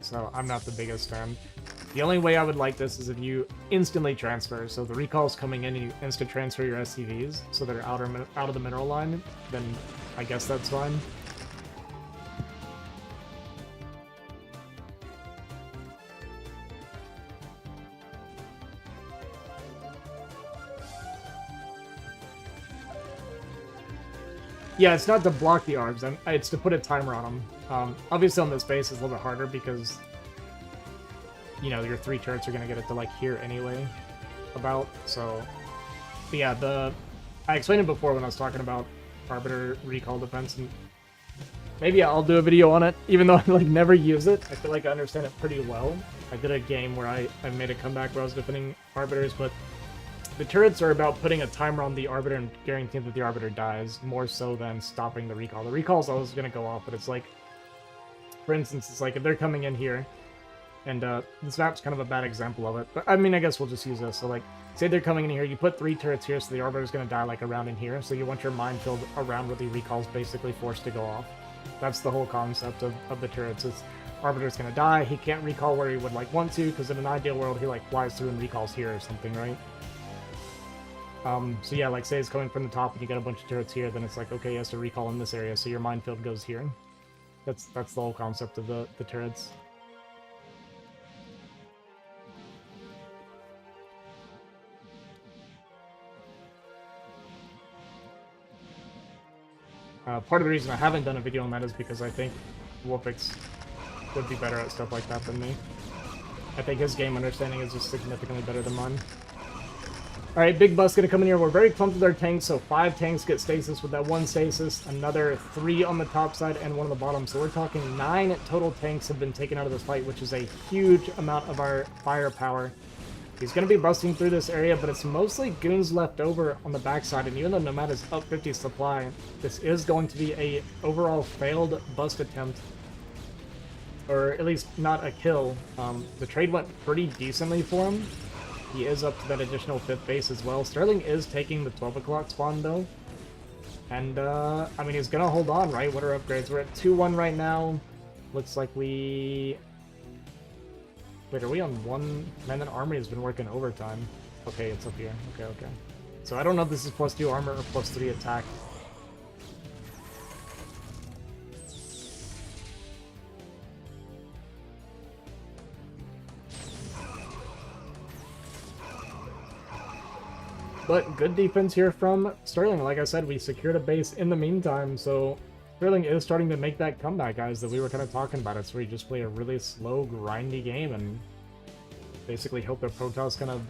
So I'm not the biggest fan. The only way I would like this is if you instantly transfer. So the recall's coming in and you instant transfer your SCVs, so they're out of the mineral line, then I guess that's fine. Yeah, it's not to block the arbs, it's to put a timer on them. Obviously on this base it's a little bit harder because, you know, your 3 turrets are going to get it to, like, here anyway, so... But yeah, I explained it before when I was talking about Arbiter recall defense, and maybe I'll do a video on it, even though I, like, never use it. I feel like I understand it pretty well. I did a game where I made a comeback where I was defending Arbiters, but the turrets are about putting a timer on the Arbiter and guaranteeing that the Arbiter dies, more so than stopping the recall. The recall's always going to go off, but it's like, for instance, it's like if they're coming in here, and this map's kind of a bad example of it, but I mean, I guess we'll just use this. So, like, say they're coming in here, you put 3 turrets here, so the Arbiter's going to die, like, around in here, so you want your minefield around where the recall's basically forced to go off. That's the whole concept of the turrets. It's Arbiter's going to die, he can't recall where he would, like, want to, because in an ideal world, he, like, flies through and recalls here or something, right? So yeah, like, say it's coming from the top and you got a bunch of turrets here, then it's like, okay, he has to recall in this area, so your minefield goes here. That's the whole concept of the turrets. Part of the reason I haven't done a video on that is because I think Wolfix would be better at stuff like that than me. I think his game understanding is just significantly better than mine. Alright, Big Bus gonna come in here. We're very clumped with our tanks, so 5 tanks get stasis with that 1 stasis, another 3 on the top side and 1 on the bottom. So we're talking 9 total tanks have been taken out of this fight, which is a huge amount of our firepower. He's gonna be busting through this area, but it's mostly goons left over on the backside, and even though Nomad is up 50 supply, this is going to be a overall failed bust attempt. Or at least not a kill. The trade went pretty decently for him. He is up to that additional 5th base as well. Sterling is taking the 12 o'clock spawn, though. And, I mean, he's gonna hold on, right? What are upgrades? We're at 2-1 right now. Looks like we... Wait, are we on 1? Man, that armory has been working overtime. Okay, it's up here. Okay. So I don't know if this is +2 armor or +3 attack. But good defense here from Sterling. Like I said, we secured a base in the meantime, so Sterling is starting to make that comeback, guys, that we were kind of talking about. It's where you just play a really slow, grindy game and basically hope that Protoss kind of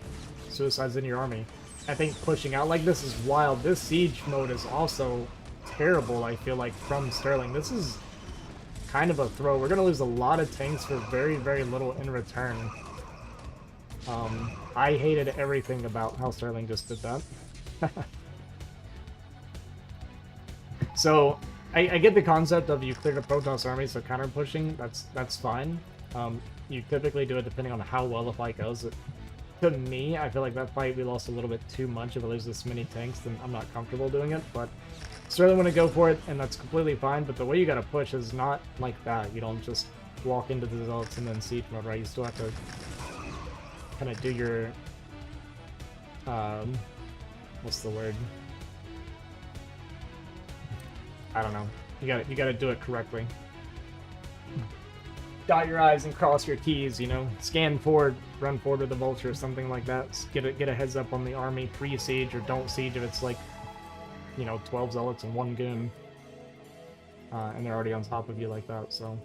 suicides in your army. I think pushing out like this is wild. This siege mode is also terrible, I feel like, from Sterling. This is kind of a throw. We're going to lose a lot of tanks for very, very little in return. I hated everything about how Sterling just did that. So, I get the concept of you cleared a Protoss army, so counter pushing, that's fine. You typically do it depending on how well the fight goes. To me, I feel like that fight we lost a little bit too much. If it loses this many tanks, then I'm not comfortable doing it, but certainly want to go for it, and that's completely fine, but the way you gotta push is not like that. You don't just walk into the Zealots and then siege mode, right? You still have to kind of do your... what's the word? I don't know. You gotta do it correctly. Dot your I's and cross your T's, you know? Scan forward, run forward with the Vulture, or something like that. Get a heads up on the army pre-siege, or don't siege if it's like, you know, 12 Zealots and 1 Goon. And they're already on top of you like that, so...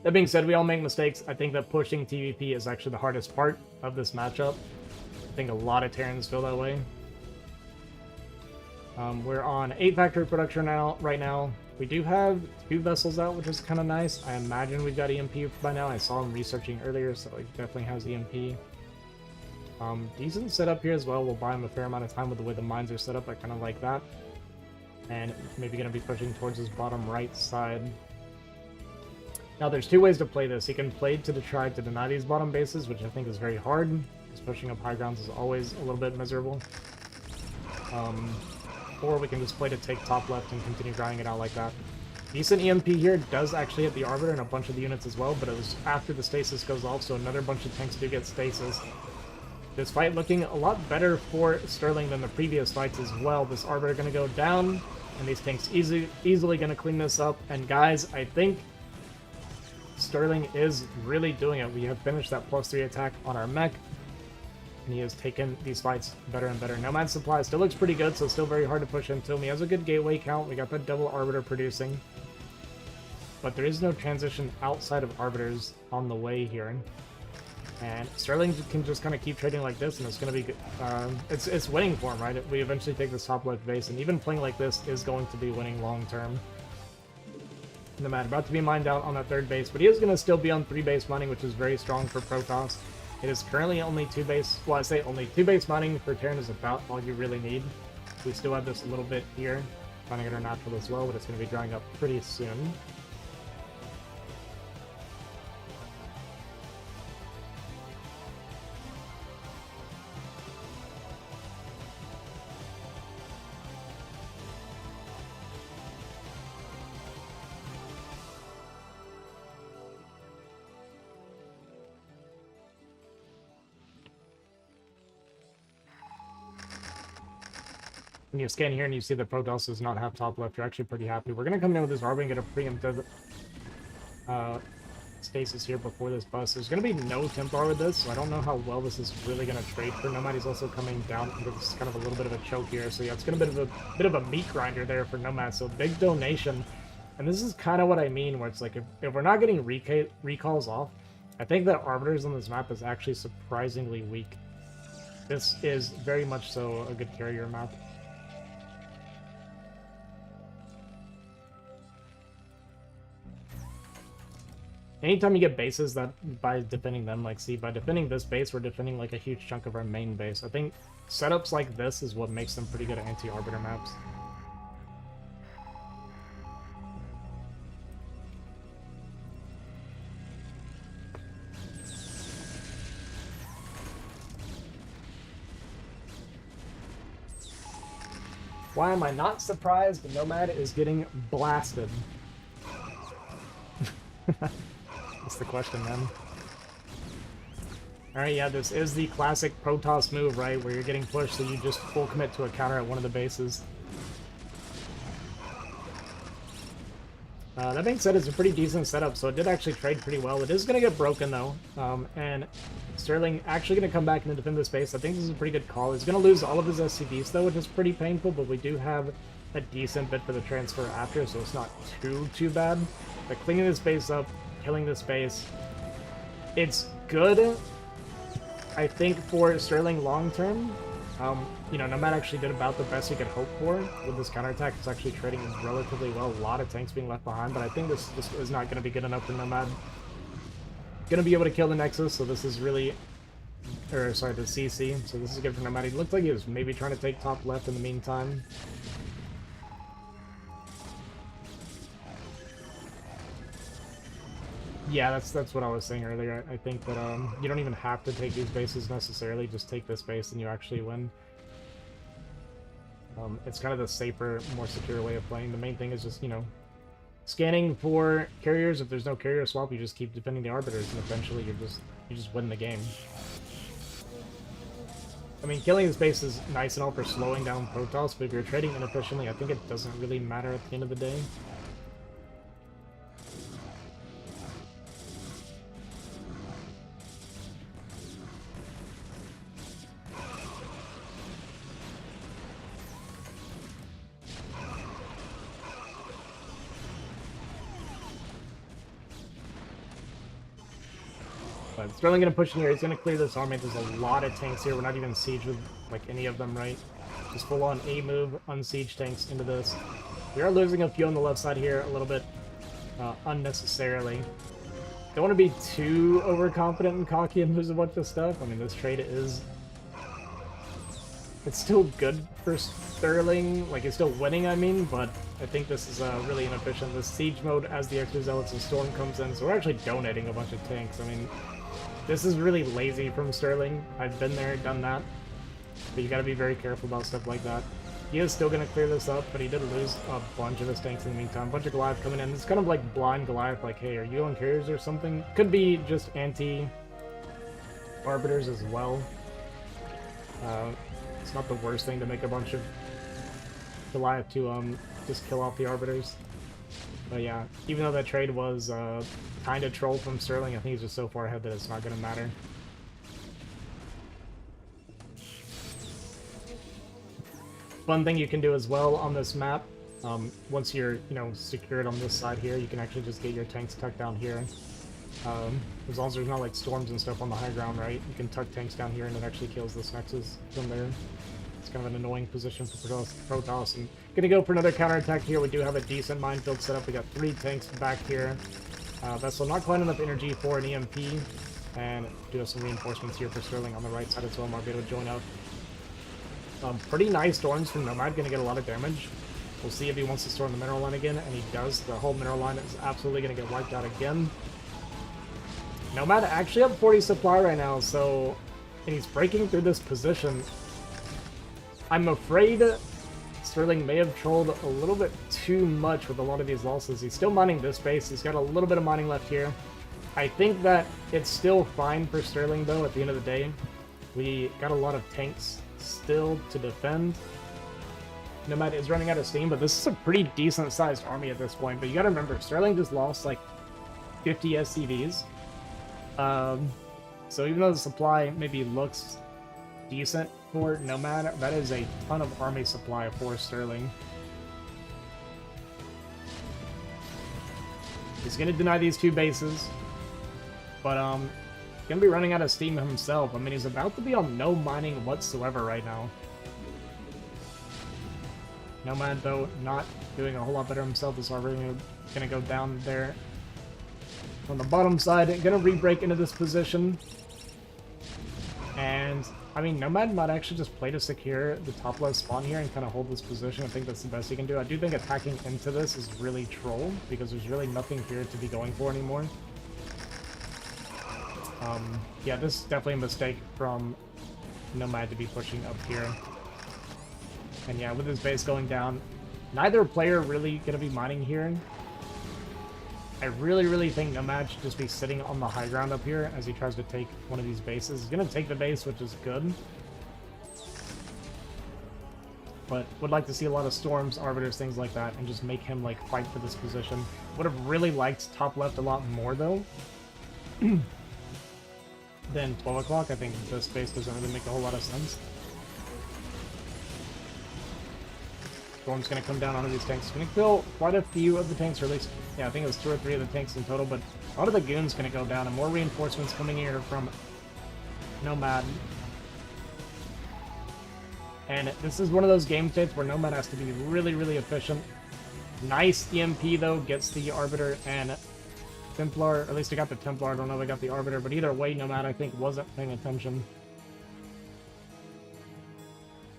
That being said, we all make mistakes. I think that pushing TVP is actually the hardest part of this matchup. I think a lot of Terrans feel that way. We're on 8 factory production right now. We do have 2 vessels out, which is kind of nice. I imagine we've got EMP by now. I saw him researching earlier, so it definitely has EMP. Decent setup here as well. We'll buy him a fair amount of time with the way the mines are set up. I kind of like that. And maybe going to be pushing towards his bottom right side. Now, there's 2 ways to play this. He can play to try to deny these bottom bases, which I think is very hard, because pushing up high grounds is always a little bit miserable. Or we can just play to take top left and continue grinding it out like that. Decent EMP here does actually hit the Arbiter and a bunch of the units as well, but it was after the stasis goes off, so another bunch of tanks do get stasis. This fight looking a lot better for Sterling than the previous fights as well. This Arbiter going to go down, and these tanks easily going to clean this up. And guys, I think Sterling is really doing it. We have finished that +3 attack on our mech, and he has taken these fights better and better. Nomad supply still looks pretty good, so still very hard to push into him. He has a good gateway count. We got that double Arbiter producing. But there is no transition outside of Arbiters on the way here. And Sterling can just kind of keep trading like this, and it's going to be good. It's winning for him, right? We eventually take this top left base, and even playing like this is going to be winning long term. Nomad about to be mined out on that 3rd base, but he is going to still be on 3 base mining, which is very strong for Protoss. It is currently only 2 base, well, I say only 2 base mining for Terran is about all you really need. We still have this a little bit here, trying to get our natural as well, but it's going to be drying up pretty soon. When you scan here and you see the Protoss does not have top left, you're actually pretty happy. We're going to come in with this Arbiter and get a preemptive stasis here before this bust. There's going to be no Templar with this, so I don't know how well this is really going to trade for Nomad. He's also coming down into this kind of a little bit of a choke here, so yeah, it's going to be a bit of a meat grinder there for Nomad, so big donation. And this is kind of what I mean, where it's like, if we're not getting recalls off, I think that Arbiters on this map is actually surprisingly weak. This is very much so a good carrier map. Anytime you get bases that, by defending them, like, see, by defending this base, we're defending, like, a huge chunk of our main base. I think setups like this is what makes them pretty good at anti-Arbiter maps. Why am I not surprised the Nomad is getting blasted? That's the question, man. Alright, yeah, this is the classic Protoss move, right? Where you're getting pushed, so you just full commit to a counter at one of the bases. That being said, it's a pretty decent setup, so it did actually trade pretty well. It is going to get broken, though, and Sterling actually going to come back and defend this base. I think this is a pretty good call. He's going to lose all of his SCVs, though, which is pretty painful, but we do have a decent bit for the transfer after, so it's not too bad. But cleaning this base up, killing this base, it's good, I think, for Sterling long-term. You know, Nomad actually did about the best he could hope for with this counterattack. It's actually trading relatively well. A lot of tanks being left behind, but I think this is not going to be good enough for Nomad. Going to be able to kill the Nexus, so this is really or sorry, the CC. So this is good for Nomad. He looked like he was maybe trying to take top left in the meantime. Yeah, that's what I was saying earlier. I think that you don't even have to take these bases necessarily. Just take this base and you actually win. It's kind of the safer, more secure way of playing. The main thing is just, you know, scanning for carriers. If there's no carrier swap, you just keep defending the arbiters, and eventually you just win the game. I mean, killing this base is nice and all for slowing down Protoss, but if you're trading inefficiently, I think it doesn't really matter at the end of the day. But Sterling gonna push in here. He's gonna clear this army. There's a lot of tanks here. We're not even siege with like any of them, right? Just full on A move, unsiege tanks into this. We are losing a few on the left side here a little bit unnecessarily. Don't want to be too overconfident and cocky and lose a bunch of stuff. I mean, this trade is... It's still good for Sterling. Like, it's still winning, I mean, but I think this is really inefficient. This siege mode as the extra zealots and storm comes in, so we're actually donating a bunch of tanks. I mean, this is really lazy from Sterling. I've been there, done that. But you gotta be very careful about stuff like that. He is still gonna clear this up, but he did lose a bunch of his tanks in the meantime. A bunch of Goliath coming in. It's kind of like blind Goliath, like, hey, are you on carriers or something? Could be just anti-arbiters as well. It's not the worst thing to make a bunch of Goliath to just kill off the arbiters. But yeah, even though that trade was kind of troll from Sterling, I think he's just so far ahead that it's not going to matter. Fun thing you can do as well on this map, once you're, you know, secured on this side here, you can actually just get your tanks tucked down here. As long as there's not like storms and stuff on the high ground, right? You can tuck tanks down here and it actually kills this Nexus from there. It's kind of an annoying position for Protoss. And gonna go for another counterattack here. We do have a decent minefield set up. We got 3 tanks back here. Vessel not quite enough energy for an EMP. And do have some reinforcements here for Sterling on the right side as well. Marbedo join up. Pretty nice storms from Nomad, gonna get a lot of damage. We'll see if he wants to storm the mineral line again, and he does. The whole mineral line is absolutely gonna get wiped out again. Nomad actually up 40 supply right now, so... And he's breaking through this position. I'm afraid Sterling may have trolled a little bit too much with a lot of these losses. He's still mining this base. He's got a little bit of mining left here. I think that it's still fine for Sterling, though, at the end of the day. We got a lot of tanks still to defend. Nomad is running out of steam, but this is a pretty decent-sized army at this point. But you gotta remember, Sterling just lost, like, 50 SCVs. So even though the supply maybe looks decent for Nomad, that is a ton of army supply for Sterling. He's gonna deny these 2 bases, but gonna be running out of steam himself. I mean, he's about to be on no mining whatsoever right now. Nomad, though, not doing a whole lot better himself. Is already gonna go down there on the bottom side, gonna re-break into this position. And, I mean, Nomad might actually just play to secure the top left spawn here and kind of hold this position. I think that's the best he can do. I do think attacking into this is really troll, because there's really nothing here to be going for anymore. Yeah, this is definitely a mistake from Nomad to be pushing up here. And yeah, with his base going down, neither player really gonna be mining here. I really think Nomad should just be sitting on the high ground up here as he tries to take one of these bases. He's gonna take the base, which is good. But would like to see a lot of storms, arbiters, things like that, and just make him like fight for this position. Would have really liked top left a lot more though. Than 12 o'clock. I think this base doesn't really make a whole lot of sense. Storm's gonna come down onto these tanks. Gonna kill quite a few of the tanks, or at least, yeah, I think it was 2 or 3 of the tanks in total, but a lot of the goons gonna go down, and more reinforcements coming here from Nomad. And this is one of those game states where Nomad has to be really efficient. Nice EMP, though, gets the Arbiter and Templar, or at least I got the Templar, I don't know if I got the Arbiter, but either way, Nomad, I think, wasn't paying attention.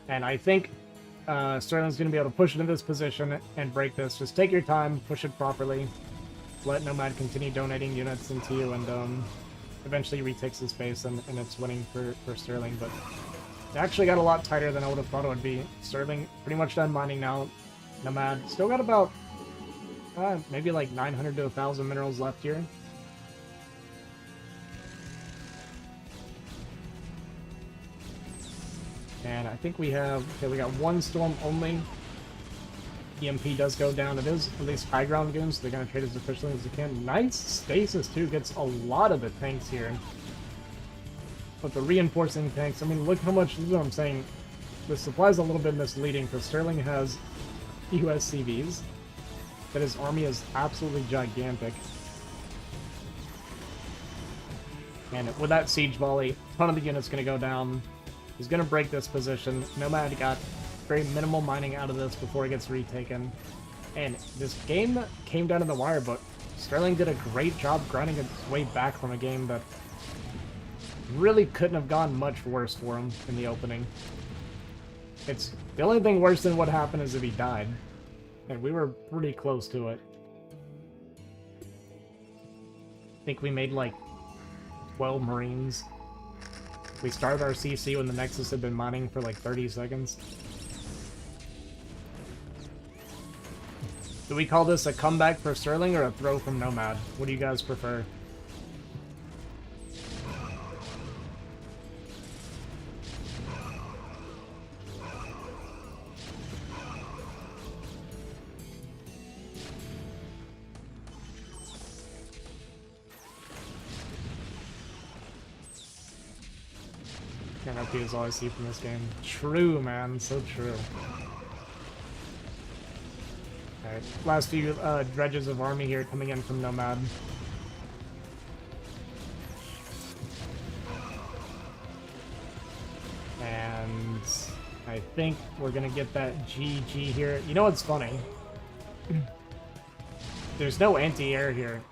And I think Sterling's going to be able to push into this position and break this. Just take your time, push it properly. Let Nomad continue donating units into you, and eventually retakes his base, and it's winning for Sterling. But it actually got a lot tighter than I would have thought it would be. Sterling pretty much done mining now. Nomad still got about maybe like 900 to 1,000 minerals left here. And I think we have, okay, we got one storm only. EMP does go down. It is at least high ground goons, so they're going to trade as efficiently as they can. Nice stasis, too, gets a lot of the tanks here. But the reinforcing tanks, I mean, look how much, this is what I'm saying. The supply is a little bit misleading, because Sterling has USCVs, but his army is absolutely gigantic. And with that siege volley, a ton of the units going to go down. He's going to break this position. Nomad got very minimal mining out of this before it gets retaken. And this game came down to the wire, but Sterling did a great job grinding its way back from a game that really couldn't have gone much worse for him in the opening. It's the only thing worse than what happened is if he died. And we were pretty close to it. I think we made like 12 Marines. We started our CC when the Nexus had been mining for like 30 seconds. Do we call this a comeback for Sterling or a throw from Nomad? What do you guys prefer? MLP is all I see from this game. True, man. So true. Alright, last few dredges of army here coming in from Nomad. And I think we're gonna get that GG here. You know what's funny? There's no anti-air here.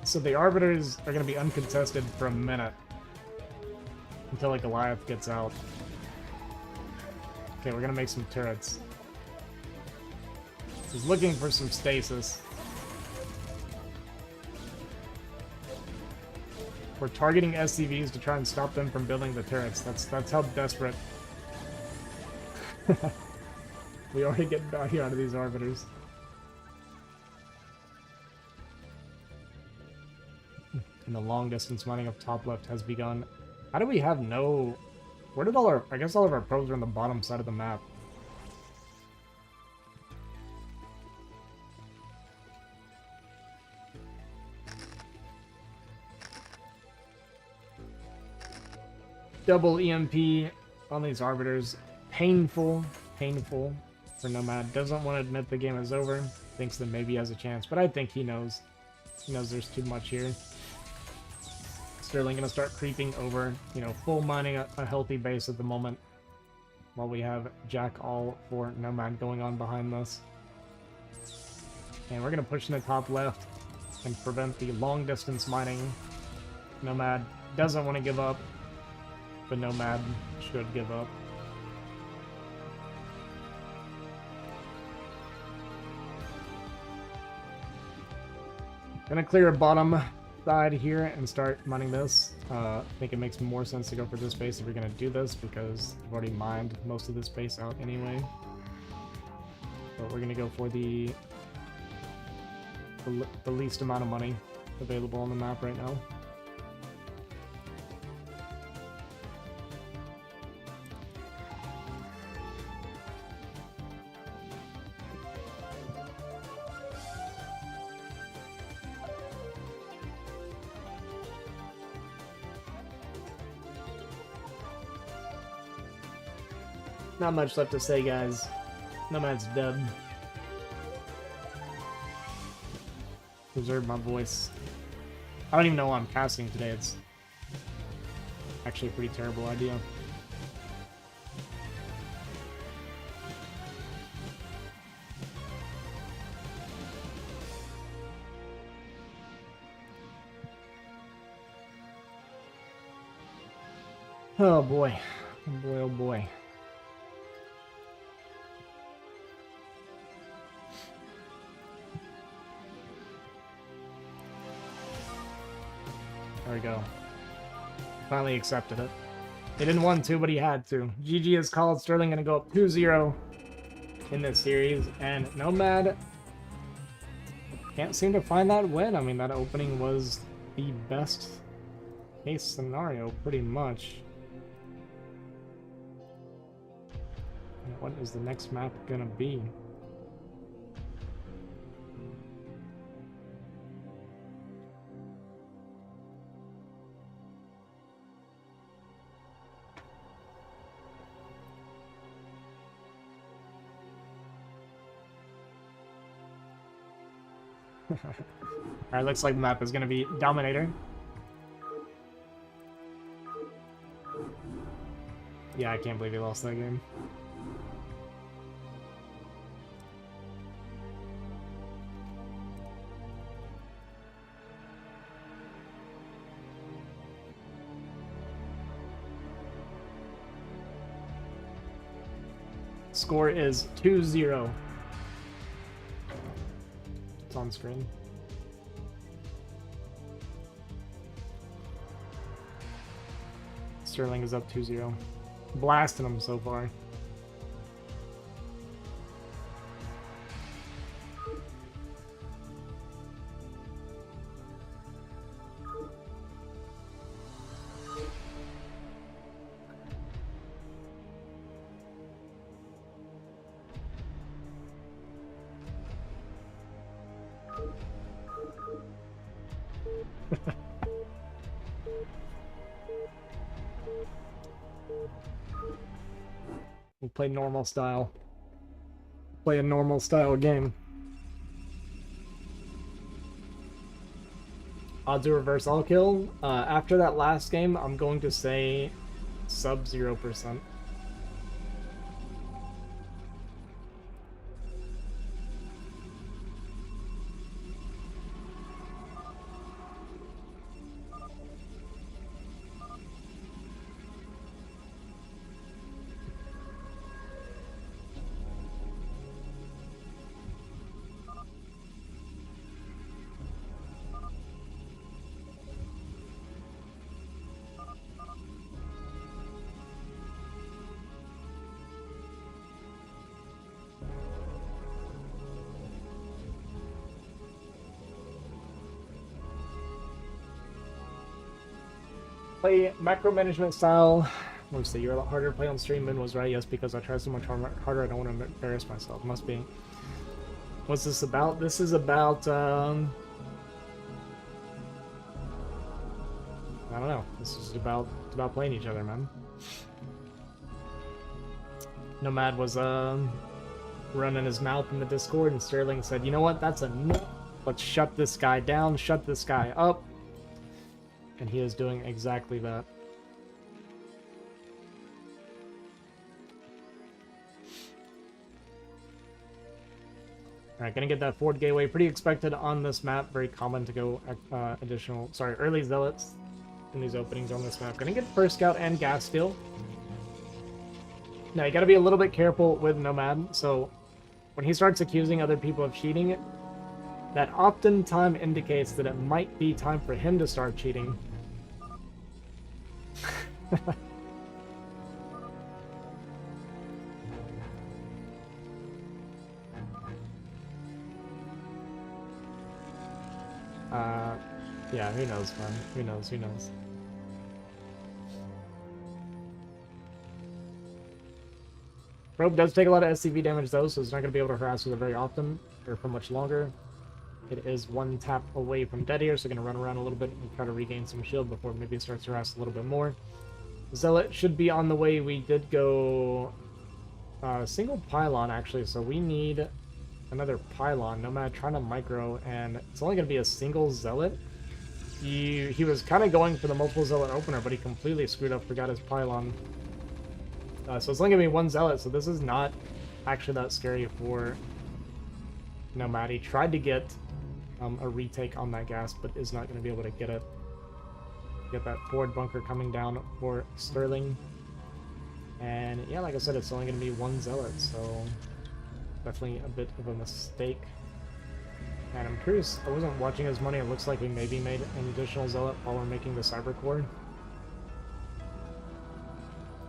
So the Arbiters are gonna be uncontested for a minute. Until, like, Goliath gets out. Okay, we're gonna make some turrets. He's looking for some stasis. We're targeting SCVs to try and stop them from building the turrets. That's how desperate. We already get value out of these Arbiters. And the long distance mining up top left has begun. How do we have no... Where did all our... I guess all of our probes are on the bottom side of the map. Double EMP on these Arbiters. Painful. Painful for Nomad. Doesn't want to admit the game is over. Thinks that maybe he has a chance. But I think he knows. He knows there's too much here. Sterling gonna start creeping over, you know, full mining a healthy base at the moment, while we have Jack all for Nomad going on behind this. And we're gonna push in the top left and prevent the long distance mining. Nomad doesn't want to give up, but Nomad should give up. Gonna clear a bottom side here and start mining this. I think it makes more sense to go for this base if you're going to do this, because I've already mined most of this base out anyway. But we're going to go for the least amount of money available on the map right now. Not much left to say, guys. Nomad's dead. Preserve my voice. I don't even know why I'm casting today. It's actually a pretty terrible idea. Oh boy. Oh boy, oh boy. There we go. Finally accepted it. He didn't want to, but he had to. GG is called. Sterling gonna go up 2-0 in this series, and Nomad can't seem to find that win. I mean, that opening was the best case scenario, pretty much. And what is the next map gonna be? Alright, looks like the map is going to be Dominator. Yeah, I can't believe he lost that game. Score is 2-0. It's on screen. Sterling is up 2-0. Blasting him so far. We'll play normal style. Play a normal style game. I'll do reverse all kill. After that last game, I'm going to say sub 0%. Play micromanagement style. Let's see, you're a lot harder to play on stream. Min was right. Yes, because I try so much harder. I don't want to embarrass myself. Must be. What's this about? This is about. I don't know. This is about playing each other, man. Nomad was running his mouth in the Discord, and Sterling said, "You know what? That's enough. Let's shut this guy down. Shut this guy up." And he is doing exactly that. Alright, gonna get that forward gateway. Pretty expected on this map. Very common to go early zealots in these openings on this map. Gonna get first scout and gas steal. Now, you gotta be a little bit careful with Nomad. So, when he starts accusing other people of cheating, that oftentimes indicates that it might be time for him to start cheating. Yeah, who knows, man? Who knows? Who knows? Probe does take a lot of SCV damage, though, so it's not going to be able to harass with it very often, or for much longer. It is one tap away from dead here, so going to run around a little bit and try to regain some shield before maybe it starts to harass a little bit more. Zealot should be on the way. We did go single pylon, actually, so we need another pylon. Nomad trying to micro, and it's only going to be a single Zealot. He was kind of going for the multiple Zealot opener, but he completely screwed up, forgot his pylon. So it's only going to be one Zealot, so this is not actually that scary for Nomad. He tried to get a retake on that gas, but is not going to be able to get it. Get that forward bunker coming down for Sterling. And yeah, like I said, it's only going to be one zealot, so definitely a bit of a mistake. And I'm curious, I wasn't watching his money, it looks like we maybe made an additional zealot while we're making the cyber core.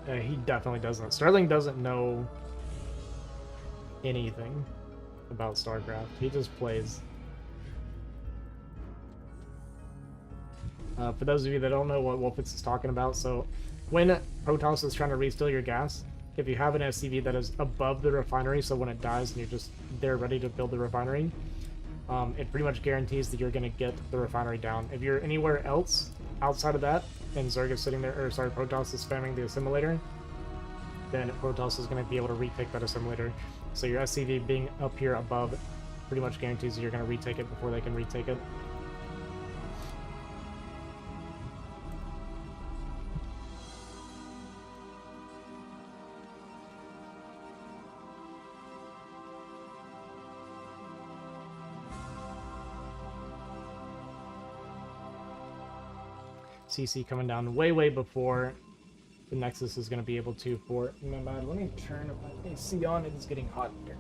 He definitely doesn't. Sterling doesn't know anything about StarCraft. He just plays. For those of you that don't know what Wolfitz is talking about, so when Protoss is trying to restill your gas, if you have an SCV that is above the refinery, so when it dies and you're just there ready to build the refinery, it pretty much guarantees that you're going to get the refinery down. If you're anywhere else outside of that, and Zerg is sitting there, or sorry, Protoss is spamming the assimilator, then Protoss is going to be able to retake that assimilator. So your SCV being up here above pretty much guarantees that you're going to retake it before they can retake it. CC coming down way before the Nexus is going to be able to for Nomad. Let me turn my AC on. It is getting hot here.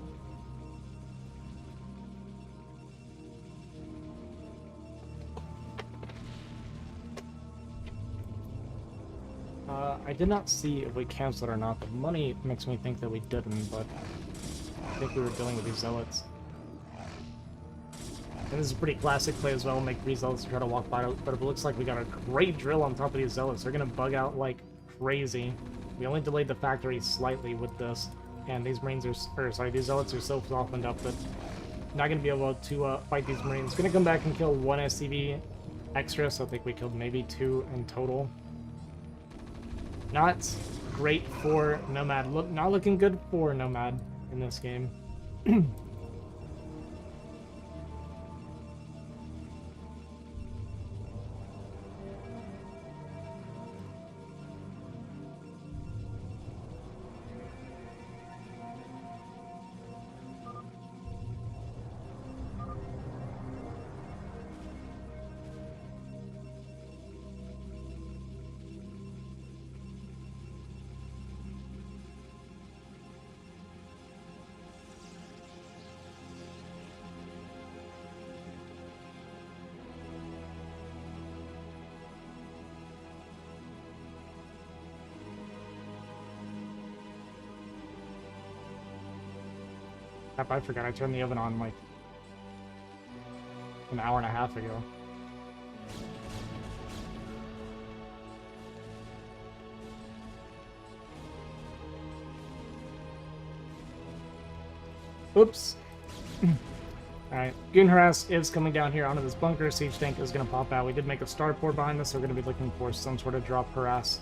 I did not see if we canceled or not. The money makes me think that we didn't, but I think we were dealing with these zealots. And this is a pretty classic play as well, make 3 zealots to try to walk by, but it looks like we got a great drill on top of these zealots. They're going to bug out like crazy. We only delayed the factory slightly with this, and these marines are, or sorry, these zealots are so softened up that not going to be able to fight these marines. Going to come back and kill 1 SCV extra, so I think we killed maybe 2 in total. Not great for Nomad. Not looking good for Nomad in this game. I forgot I turned the oven on like an hour and a half ago. Oops. Alright, Goon Harass is coming down here onto this bunker. Siege Tank is going to pop out. We did make a starport behind this, so we're going to be looking for some sort of drop harass.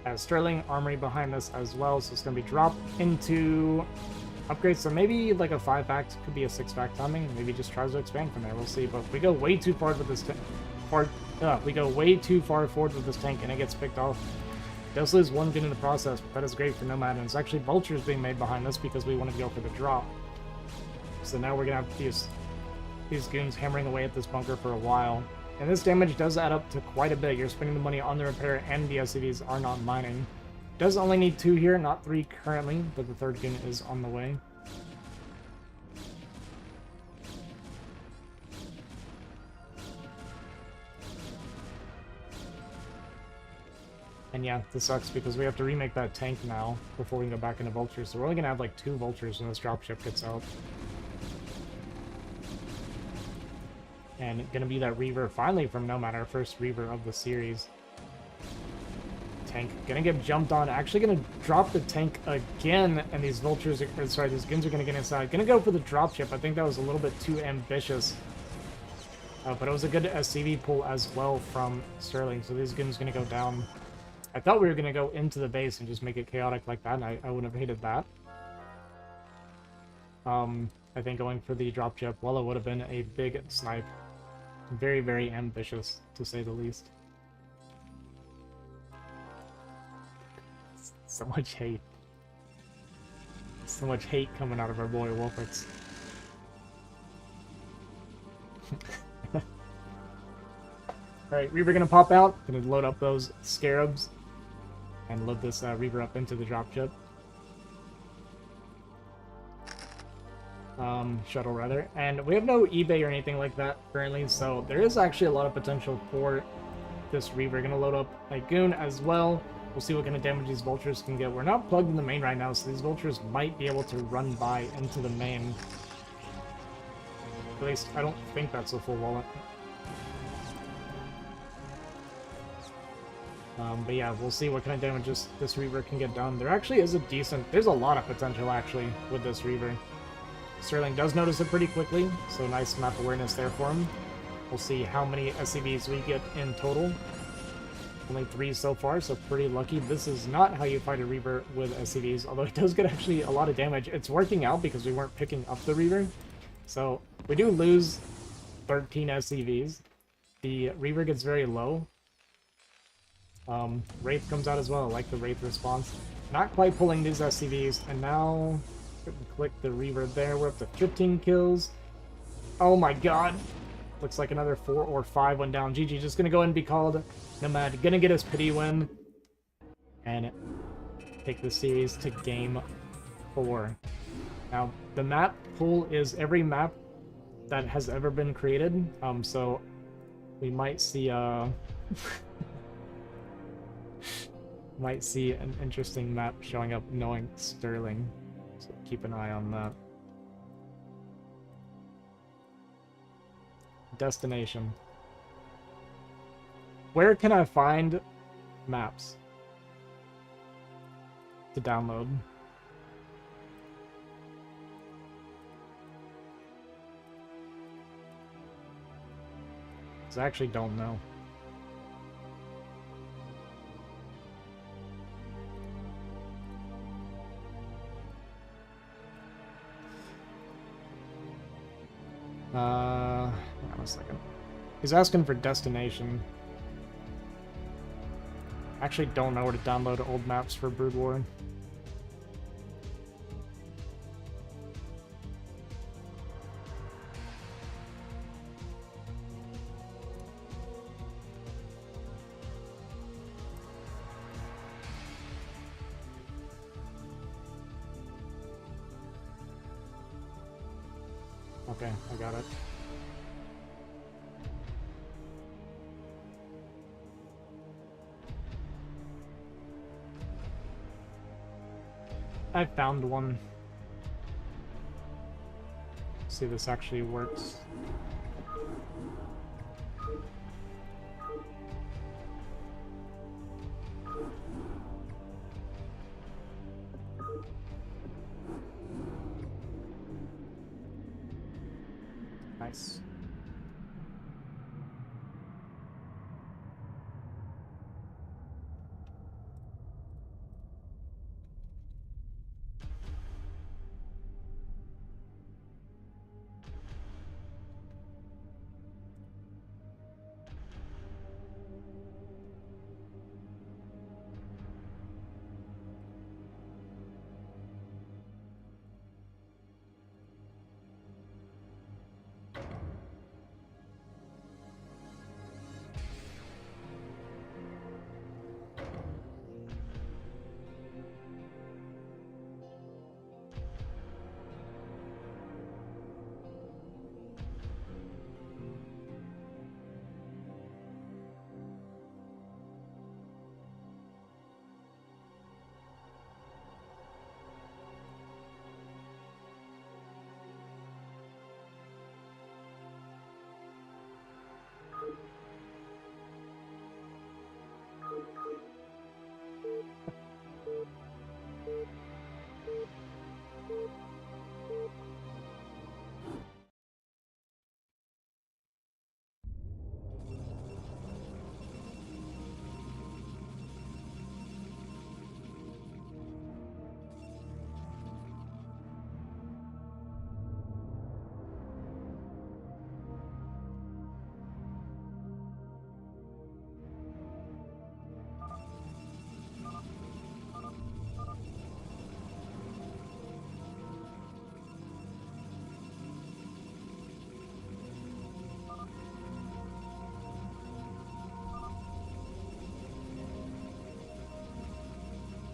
As Sterling Armory behind this as well, so it's going to be dropped into upgrades. So maybe like a 5-fact, could be a 6-fact timing. Maybe just tries to expand from there. We'll see. But we go way too far with this we go way too far forward with this tank, and it gets picked off. Does lose 1 gun in the process, but that is great for Nomad. And it's actually vultures being made behind this because we wanted to go for the drop. So now we're gonna have these goons hammering away at this bunker for a while. And this damage does add up to quite a bit. You're spending the money on the repair, and the SCVs are not mining. Does only need 2 here, not 3 currently, but the 3rd gun is on the way. And yeah, this sucks because we have to remake that tank now before we can go back into vultures. So we're only gonna have like 2 vultures when this dropship gets out. And gonna be that Reaver finally from Nomad, our first Reaver of the series. Tank gonna get jumped on, actually gonna drop the tank again, and these vultures, sorry, these guns are gonna get inside. Gonna go for the dropship. I think that was a little bit too ambitious. But it was a good SCV pull as well from Sterling, so these guns gonna go down. I thought we were gonna go into the base and just make it chaotic like that, and I would have hated that. I think going for the dropship, well, it would have been a big snipe. Very, very ambitious, to say the least. So much hate. So much hate coming out of our boy Wolfix. Alright, Reaver gonna pop out. Gonna load up those scarabs. and load this Reaver up into the dropship. Shuttle rather. And we have no eBay or anything like that currently, so there is actually a lot of potential for this Reaver. Gonna load up a Goon as well. We'll see what kind of damage these vultures can get. We're not plugged in the main right now, so these vultures might be able to run by into the main. At least, I don't think that's a full wallet. But yeah, we'll see what kind of damage this Reaver can get done. There actually is there's a lot of potential actually with this Reaver. Sterling does notice it pretty quickly, so nice map awareness there for him. We'll see how many SCVs we get in total. Only 3 so far, so pretty lucky. This is not how you fight a Reaver with SCVs, although it does get actually a lot of damage. It's working out because we weren't picking up the Reaver. So we do lose 13 SCVs. The Reaver gets very low. Wraith comes out as well. I like the Wraith response. Not quite pulling these SCVs, and now click the Reaver there. We're up to 15 kills. Oh my god. Looks like another 4 or 5 went down. GG just gonna go ahead and be called Nomad. Gonna get his pity win. And take the series to game 4. Now, the map pool is every map that has ever been created. So we might see might see an interesting map showing up knowing Sterling. So keep an eye on that. Destination. Where can I find maps to download? 'Cause I actually don't know. Hang on a second. He's asking for destination. I actually don't know where to download old maps for Brood War. Okay, I got it. I found one. See if this actually works. Nice.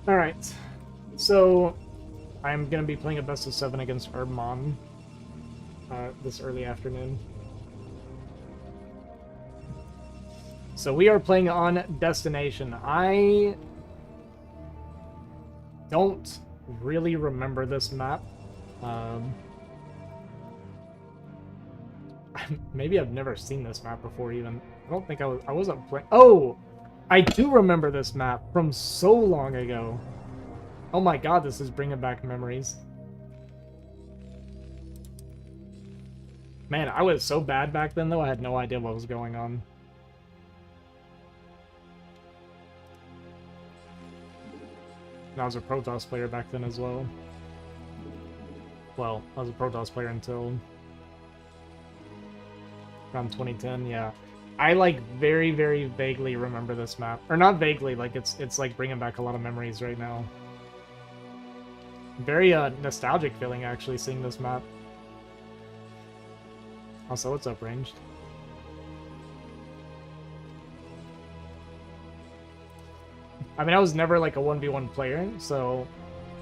Alright. So, I'm gonna be playing a best of 7 against Hermon this early afternoon. So we are playing on Destination. I don't really remember this map. Maybe I've never seen this map before even. I don't think I wasn't playing. Oh! I do remember this map from so long ago. Oh my god, this is bringing back memories. Man, I was so bad back then though, I had no idea what was going on. And I was a Protoss player back then as well. Well, I was a Protoss player until around 2010, yeah. I like very, very vaguely remember this map. Or not vaguely, like it's like bringing back a lot of memories right now. Very nostalgic feeling actually seeing this map. Also, what's up, ranged? I mean, I was never like a 1v1 player, so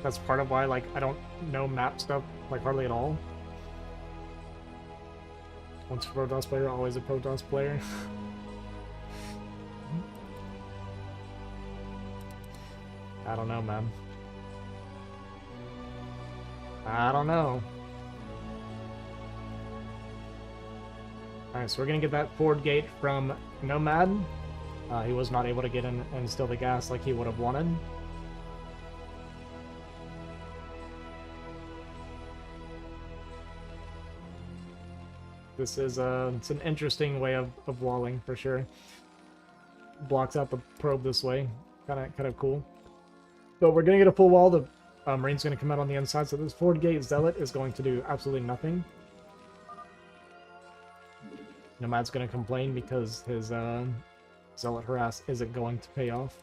that's part of why like I don't know map stuff like hardly at all. Once a Protoss player, always a Protoss player. I don't know, man. I don't know. Alright, so we're gonna get that forward gate from Nomad. He was not able to get in and steal the gas like he would have wanted. This is it's an interesting way of walling for sure. Blocks out the probe this way, kind of cool. But we're gonna get a full wall. The Marine's gonna come out on the inside, so this forward gate Zealot is going to do absolutely nothing. Nomad's gonna complain because his Zealot harass isn't going to pay off.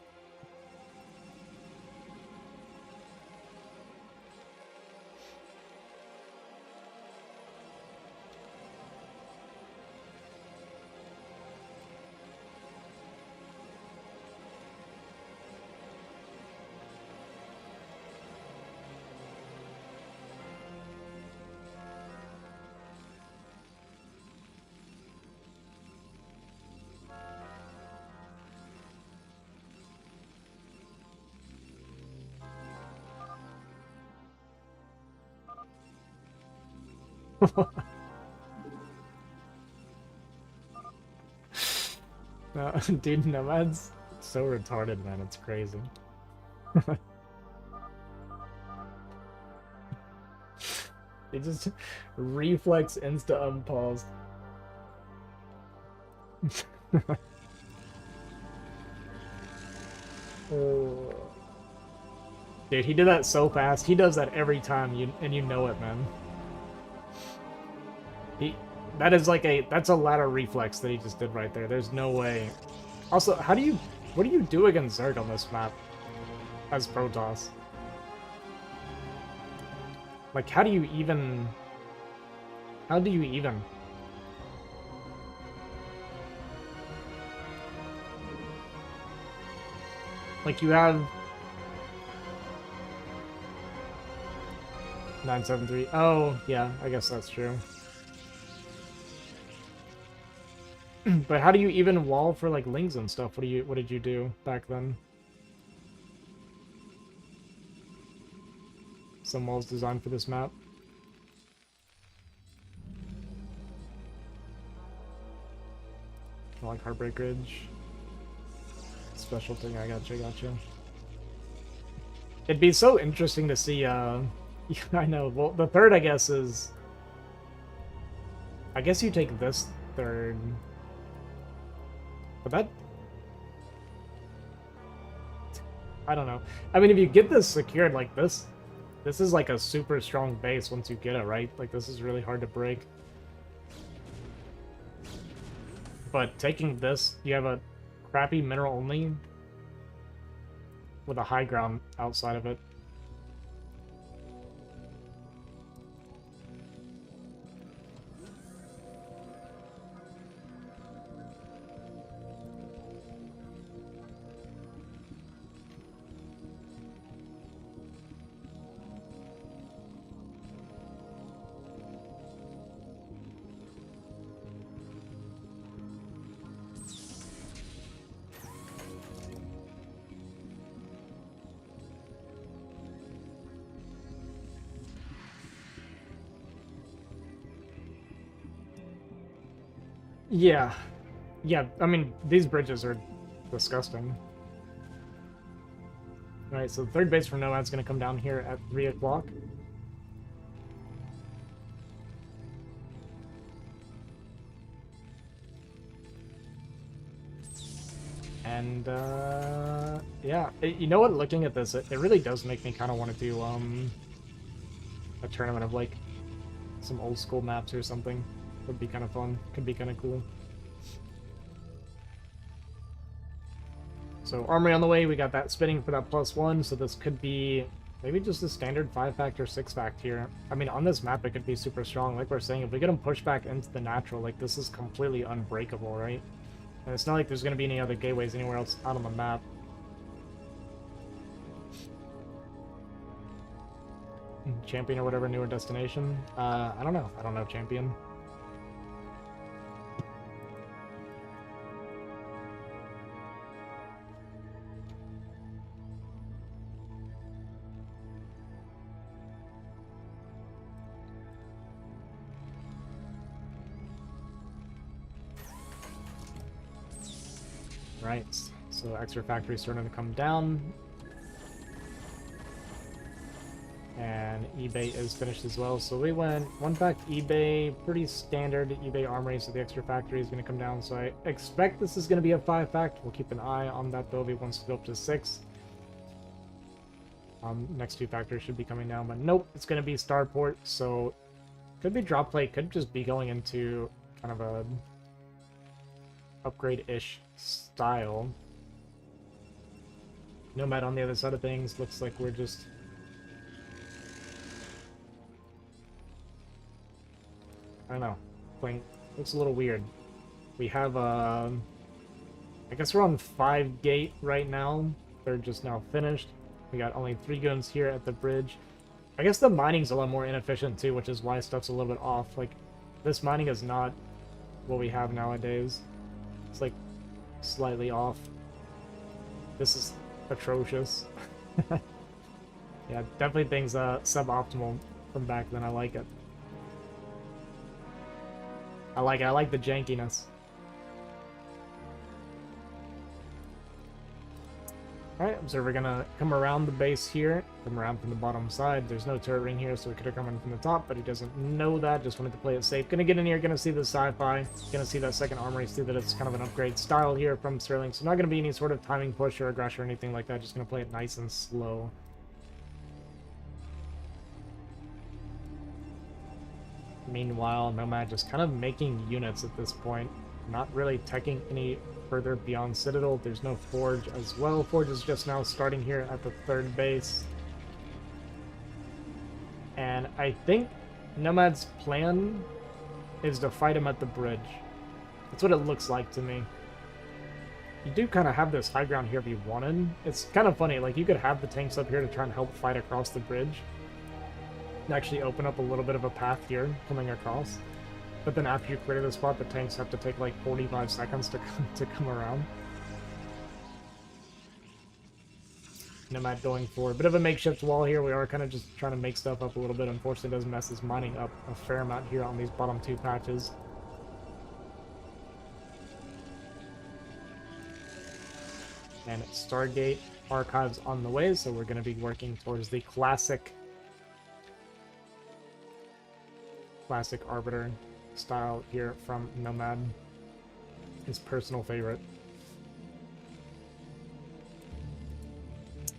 Dude, Nomad's so retarded, man. It's crazy. They just reflex insta unpause. Oh. Dude, he did that so fast. He does that every time, and you know it, man. That is like that's a ladder reflex that he just did right there. There's no way. Also, what do you do against Zerg on this map as Protoss? Like, how do you even? Like, you have 973. Oh, yeah, I guess that's true. But how do you even wall for like lings and stuff? What did you do back then? Some walls designed for this map. I like Heartbreak Ridge. Special thing, I gotcha. It'd be so interesting to see, I know, well, the third, I guess, is... I guess you take this third... But that... I don't know. I mean, if you get this secured like this is like a super strong base once you get it, right? Like, this is really hard to break. But taking this, you have a crappy mineral only with a high ground outside of it. Yeah. Yeah, I mean, these bridges are disgusting. Alright, so the third base from Nomad's going to come down here at 3 o'clock. And, yeah. You know what? Looking at this, it really does make me kind of want to do, a tournament of, like, some old school maps or something. Would be kind of fun. Could be kind of cool. So armory on the way, we got that spinning for that +1, so this could be maybe just a standard 5-fact or 6-fact here. I mean, on this map, it could be super strong. Like we're saying, if we get them pushed back into the natural, like, this is completely unbreakable, right? And it's not like there's going to be any other gateways anywhere else out on the map. Champion or whatever, newer destination? I don't know. I don't know Champion. Right, so extra factory starting to come down. And eBay is finished as well. So we went 1-fact eBay, pretty standard eBay armory, so the extra factory is going to come down. So I expect this is going to be a 5-fact. We'll keep an eye on that though if he wants to go up to 6. Next 2 factories should be coming down, but nope, it's going to be Starport. So could be drop plate, could just be going into kind of a upgrade-ish style. Nomad on the other side of things, looks like we're just... I don't know, playing... looks a little weird. We have, I guess we're on 5 gate right now. They're just now finished. We got only 3 guns here at the bridge. I guess the mining's a lot more inefficient too, which is why stuff's a little bit off. Like, this mining is not what we have nowadays. It's like slightly off. This is atrocious. Yeah, definitely things suboptimal from back then. I like it. I like the jankiness. Alright, Observer gonna come around the base here, come around from the bottom side. There's no turret ring here, so he could have come in from the top, but he doesn't know that. Just wanted to play it safe. Gonna get in here, gonna see the sci-fi, gonna see that second armory, see that it's kind of an upgrade style here from Sterling. So not gonna be any sort of timing push or aggression or anything like that. Just gonna play it nice and slow. Meanwhile, Nomad just kind of making units at this point. Not really teching any further beyond Citadel. There's no Forge as well. Forge is just now starting here at the 3rd base. And I think Nomad's plan is to fight him at the bridge. That's what it looks like to me. You do kind of have this high ground here if you wanted. It's kind of funny, like you could have the tanks up here to try and help fight across the bridge. And actually open up a little bit of a path here coming across. But then after you clear the spot, the tanks have to take like 45 seconds to come around. Nomad going for a bit of a makeshift wall here. We are kind of just trying to make stuff up a little bit. Unfortunately, it does mess his mining up a fair amount here on these bottom 2 patches. And Stargate Archives on the way, so we're going to be working towards the classic Arbiter style here from Nomad. His personal favorite.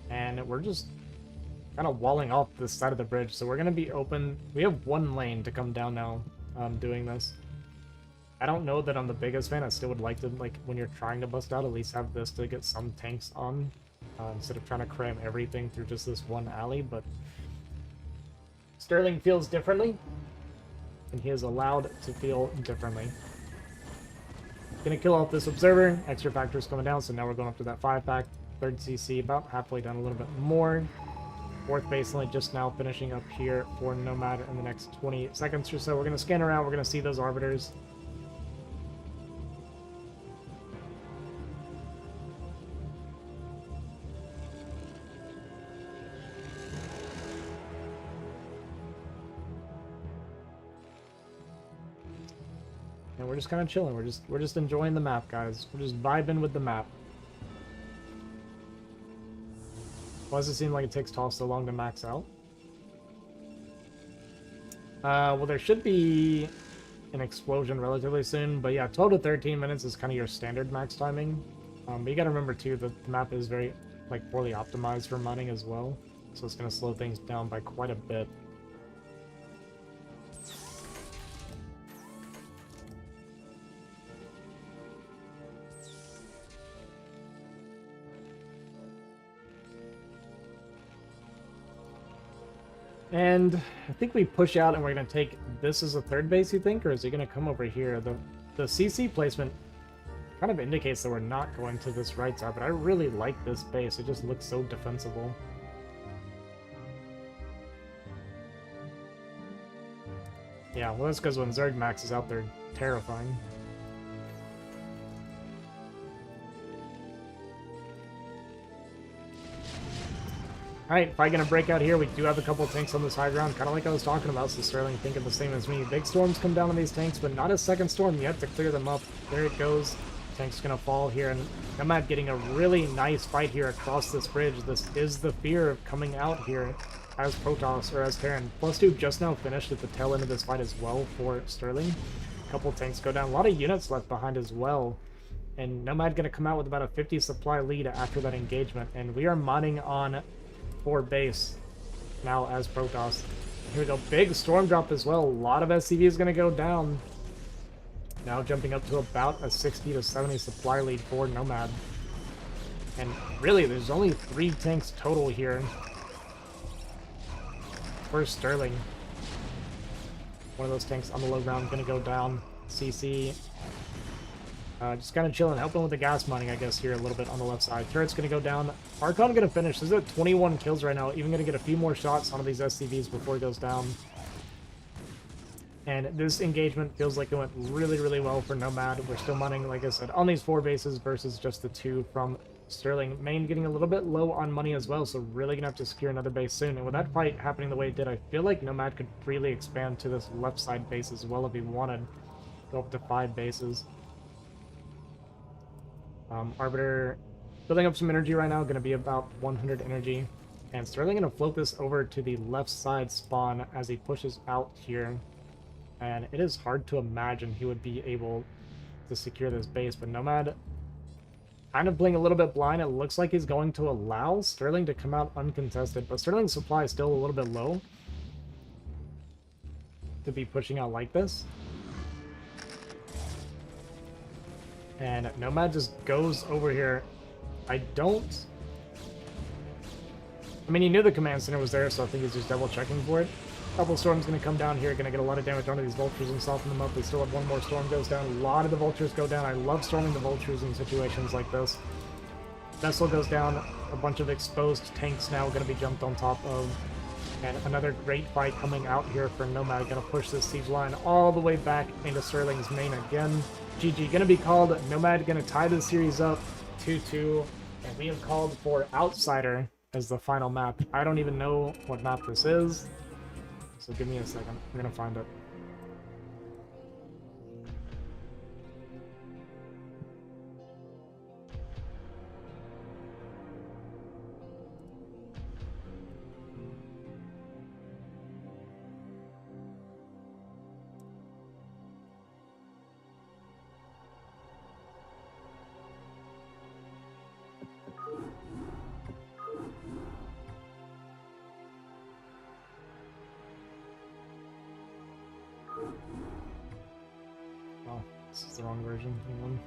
And we're just kind of walling off this side of the bridge, so we're going to be open. We have 1 lane to come down now doing this. I don't know that I'm the biggest fan. I still would like to, like, when you're trying to bust out, at least have this to get some tanks on, instead of trying to cram everything through just this 1 alley, but Sterling feels differently, and he is allowed to feel differently. Gonna kill off this Observer. Extra factors coming down, so now we're going up to that 5-fact. 3rd CC, about halfway down, a little bit more. 4th base lane just now finishing up here for Nomad in the next 20 seconds or so. We're gonna scan around, we're gonna see those Arbiters. And we're just kind of chilling. We're just enjoying the map, guys. We're just vibing with the map. Why does it seem like it takes Tall so long to max out? Well, there should be an explosion relatively soon, but yeah, 12 to 13 minutes is kind of your standard max timing. But you gotta remember too that the map is very poorly optimized for mining as well, so it's gonna slow things down by quite a bit. And I think we push out and we're going to take this as a third base, you think? Or is he going to come over here? The CC placement kind of indicates that we're not going to this right side, but I really like this base. It just looks so defensible. Yeah, well that's because when Zerg Max is out there, terrifying. Alright, probably gonna break out here. We do have a couple of tanks on this high ground, kind of like I was talking about, so Sterling thinking the same as me. Big storms come down on these tanks, but not a second storm yet to clear them up. There it goes. Tank's gonna fall here, and Nomad getting a really nice fight here across this bridge. This is the fear of coming out here as Protoss, or as Terran. +2 just now finished at the tail end of this fight as well for Sterling. A couple tanks go down. A lot of units left behind as well. And Nomad gonna come out with about a 50 supply lead after that engagement, and we are mining on 4 base now as Protoss. Here we go, big storm drop as well. A lot of SCV is going to go down. Now jumping up to about a 60 to 70 supply lead for Nomad. And really, there's only 3 tanks total here for Sterling. One of those tanks on the low ground going to go down. CC. Just kind of chilling, helping with the gas mining, I guess, here a little bit on the left side. Turret's going to go down. Archon going to finish. This is at 21 kills right now. Even going to get a few more shots on these SCVs before he goes down. And this engagement feels like it went really, really well for Nomad. We're still mining, like I said, on these 4 bases versus just the 2 from Sterling. Main getting a little bit low on money as well, so really going to have to secure another base soon. And with that fight happening the way it did, I feel like Nomad could freely expand to this left side base as well if he wanted. Go up to 5 bases. Arbiter building up some energy right now, going to be about 100 energy. And Sterling going to float this over to the left side spawn as he pushes out here. And it is hard to imagine he would be able to secure this base, but Nomad kind of playing a little bit blind. It looks like he's going to allow Sterling to come out uncontested, but Sterling's supply is still a little bit low to be pushing out like this. And Nomad just goes over here. I mean, he knew the command center was there, so I think he's just double checking for it. A couple storms going to come down here, going to get a lot of damage onto these vultures and soften them up. They still have one more storm goes down. A lot of the vultures go down. I love storming the vultures in situations like this. Vessel goes down. A bunch of exposed tanks now going to be jumped on top of. And another great fight coming out here for Nomad. Going to push this siege line all the way back into Sterling's main again. GG going to be called. Nomad going to tie the series up 2-2. And we have called for Outsider as the final map. I don't even know what map this is. So give me a second. I'm going to find it. Oh, this is the wrong version. Hang on.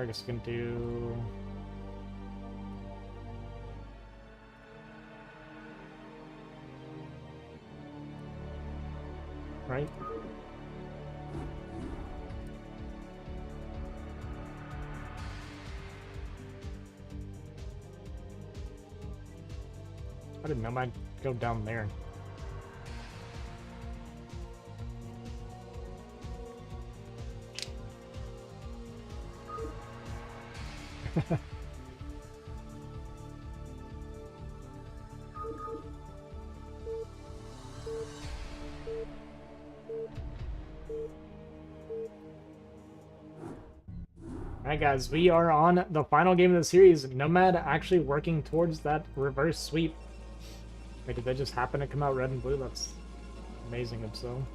I guess we can do... right? How did Nomad go down there? Alright guys, we are on the final game of the series. Nomad actually working towards that reverse sweep. Wait, did they just happen to come out red and blue? That's amazing if so.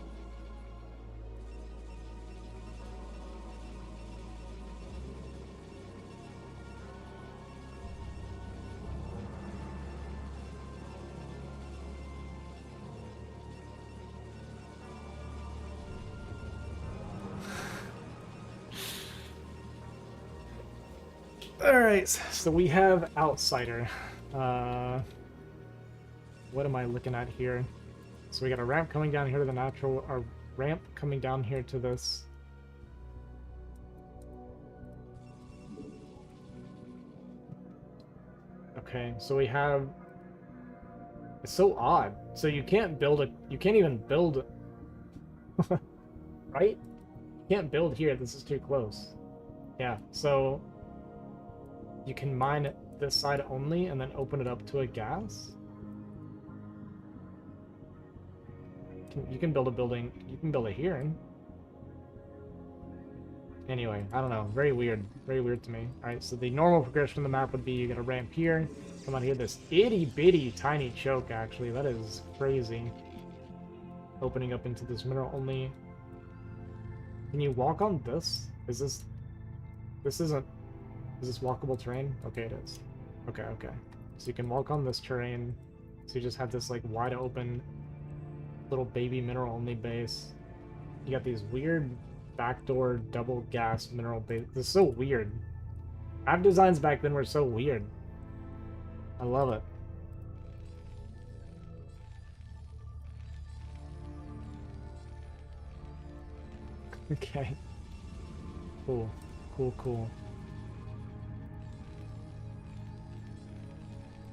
Alright, so we have Outsider. What am I looking at here? So we got a ramp coming down here to the natural, a ramp coming down here to this. Okay, so we have... It's so odd. So you can't build a... You can't even build... right? You can't build here, this is too close. Yeah, so... You can mine this side only and then open it up to a gas? You can build a building... You can build it here. Anyway, I don't know. Very weird. Very weird to me. Alright, so the normal progression of the map would be you get a ramp here. Come on here. This itty-bitty tiny choke, actually. That is crazy. Opening up into this mineral only. Can you walk on this? Is this... This isn't... Is this walkable terrain? Okay, it is. Okay, okay. So you can walk on this terrain. So you just have this, like, wide open little baby mineral only base. You got these weird backdoor double gas mineral base. This is so weird. Map designs back then were so weird. I love it. Okay. Cool. Cool, cool.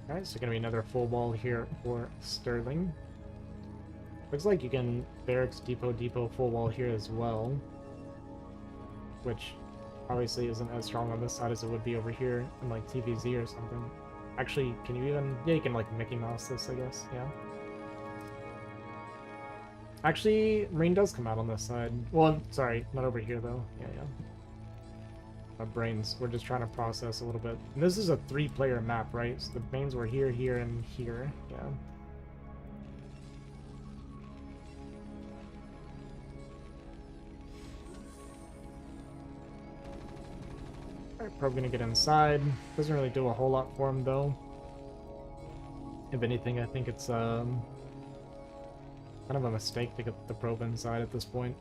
Alright, so gonna be another full wall here for Sterling. Looks like you can barracks, depot, full wall here as well. Which obviously isn't as strong on this side as it would be over here in like TVZ or something. Actually, can you even... Yeah, you can like Mickey Mouse this, I guess, yeah. Actually, Marine does come out on this side. Well, sorry, not over here though. Yeah, yeah. My brains, we're just trying to process a little bit. And this is a 3-player map, right? So the mains were here, here, and here, yeah. Alright, probably gonna get inside. Doesn't really do a whole lot for him though. If anything, I think it's kind of a mistake to get the probe inside at this point.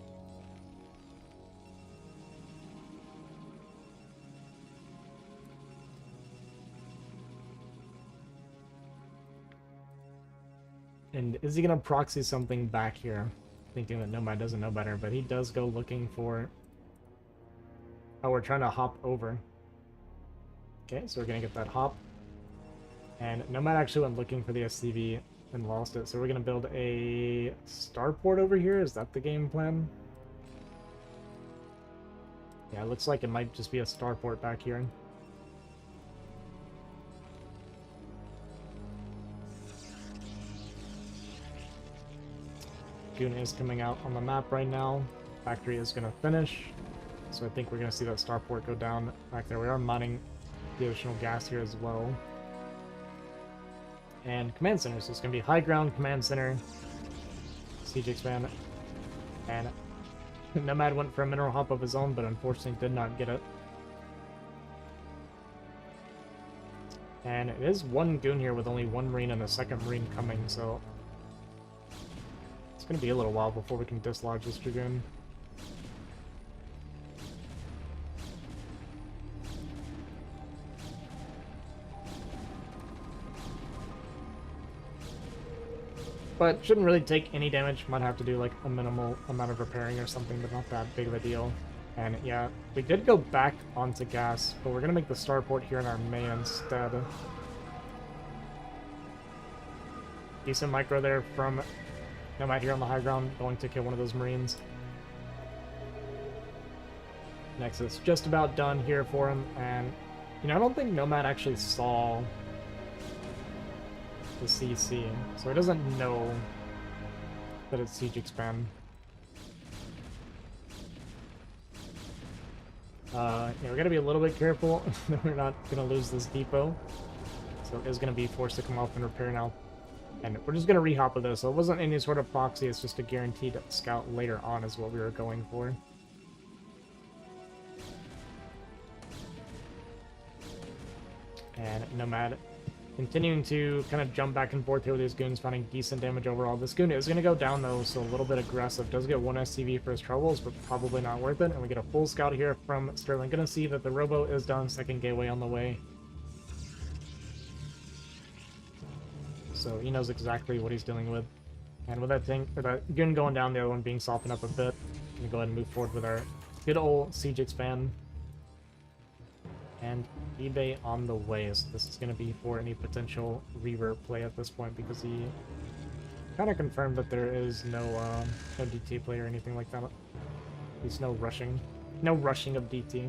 And is he gonna proxy something back here? Thinking that Nomad doesn't know better, but he does go looking for... Oh, we're trying to hop over. Okay, so we're gonna get that hop. And Nomad actually went looking for the SCV and lost it, so we're gonna build a starport over here. Is that the game plan? Yeah, it looks like it might just be a starport back here. Goon is coming out on the map right now. Factory is gonna finish. So I think we're gonna see that starport go down back there. We are mining the additional gas here as well. And command center, so it's gonna be high ground, command center, siege expand, and Nomad went for a mineral hop of his own, but unfortunately did not get it. And it is one goon here with only one marine and a second marine coming, so it's gonna be a little while before we can dislodge this dragoon. But shouldn't really take any damage. Might have to do like a minimal amount of repairing or something, but not that big of a deal. And yeah, we did go back onto gas, but we're gonna make the starport here in our May instead. Decent micro there from Nomad here on the high ground, going to kill one of those Marines. Nexus just about done here for him, and you know, I don't think Nomad actually saw the CC, so he doesn't know that it's siege expand. Yeah, we gotta be a little bit careful that we're not gonna lose this depot. So it is gonna be forced to come off and repair now. And we're just gonna rehop with this. So it wasn't any sort of proxy, it's just a guaranteed scout later on is what we were going for. And Nomad continuing to kind of jump back and forth here with these goons, finding decent damage overall. This goon is going to go down, though, so a little bit aggressive. Does get 1 SCV for his troubles, but probably not worth it. And we get a full scout here from Sterling. Going to see that the robo is done. Second gateway on the way. So he knows exactly what he's dealing with. And with that thing, or that goon going down, the other one being softened up a bit, going to go ahead and move forward with our good old siege expand. And eBay on the way, so this is going to be for any potential Reaver play at this point, because he kind of confirmed that there is no DT play or anything like that. There's no rushing. No rushing of DT.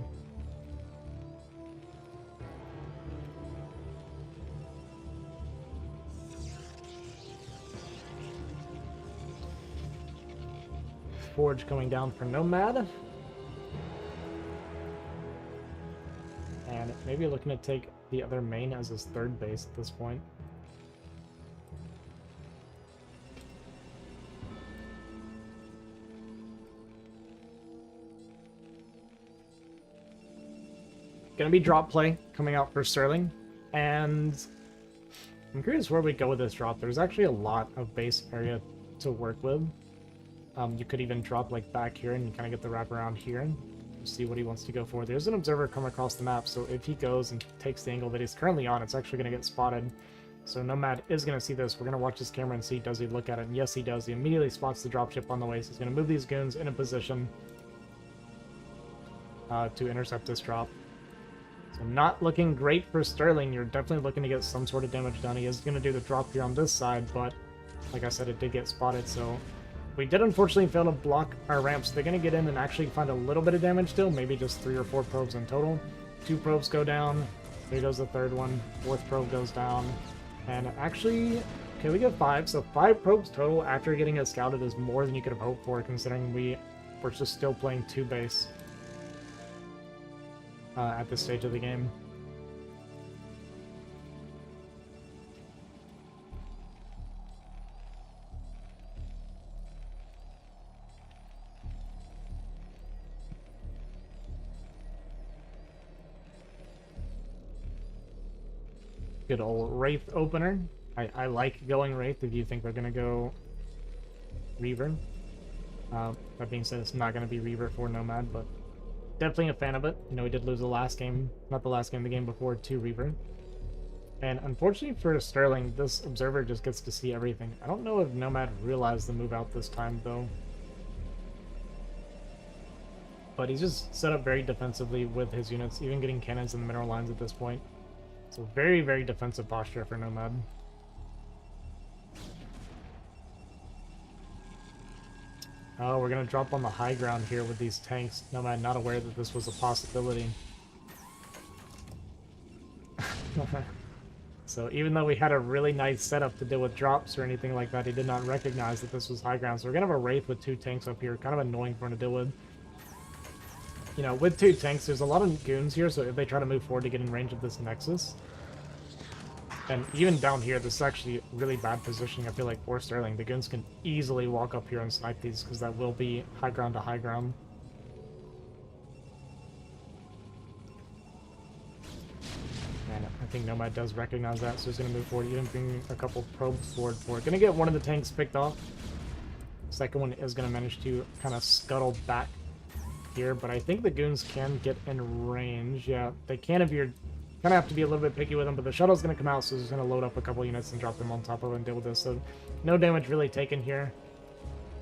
Forge coming down for Nomad. And maybe looking to take the other main as his third base at this point. Gonna be drop play coming out for Sterling. And I'm curious where we go with this drop. There's actually a lot of base area to work with. You could even drop like back here and kind of get the wrap around here. See what he wants to go for. There's an observer come across the map, so if he goes and takes the angle that he's currently on, it's actually going to get spotted. So Nomad is going to see this. We're going to watch his camera and see, does he look at it? And yes, he does. He immediately spots the dropship on the way, so he's going to move these goons in a position to intercept this drop. So not looking great for Sterling. You're definitely looking to get some sort of damage done. He is going to do the drop here on this side, but like I said, it did get spotted, so we did unfortunately fail to block our ramps. They're going to get in and actually find a little bit of damage still, maybe just 3 or 4 probes in total. 2 probes go down. There goes the third one. 4th probe goes down. And actually, okay, we get 5. So 5 probes total after getting it scouted is more than you could have hoped for, considering we were just still playing 2 base at this stage of the game. Good old Wraith opener. I like going Wraith if you think they're going to go Reaver. That being said, it's not going to be Reaver for Nomad, but definitely a fan of it. You know, we did lose the last game, not the last game, the game before, to Reaver. And unfortunately for Sterling, this Observer just gets to see everything. I don't know if Nomad realized the move out this time, though. But he's just set up very defensively with his units, even getting cannons in the mineral lines at this point. So very, very defensive posture for Nomad. Oh, we're going to drop on the high ground here with these tanks. Nomad not aware that this was a possibility. So even though we had a really nice setup to deal with drops or anything like that, he did not recognize that this was high ground. So we're going to have a Wraith with 2 tanks up here. Kind of annoying for him to deal with. You know, with 2 tanks, there's a lot of goons here, so if they try to move forward to get in range of this Nexus. And even down here, this is actually really bad positioning, I feel like, for Sterling. The goons can easily walk up here and snipe these, because that will be high ground to high ground. And I think Nomad does recognize that, so he's going to move forward, even bring a couple probes forward for it. Going to get one of the tanks picked off. Second one is going to manage to kind of scuttle back here, but I think the goons can get in range. Yeah, they can if you're kind of have to be a little bit picky with them, but the shuttle's going to come out, so he's going to load up a couple units and drop them on top of it and deal with this. So no damage really taken here.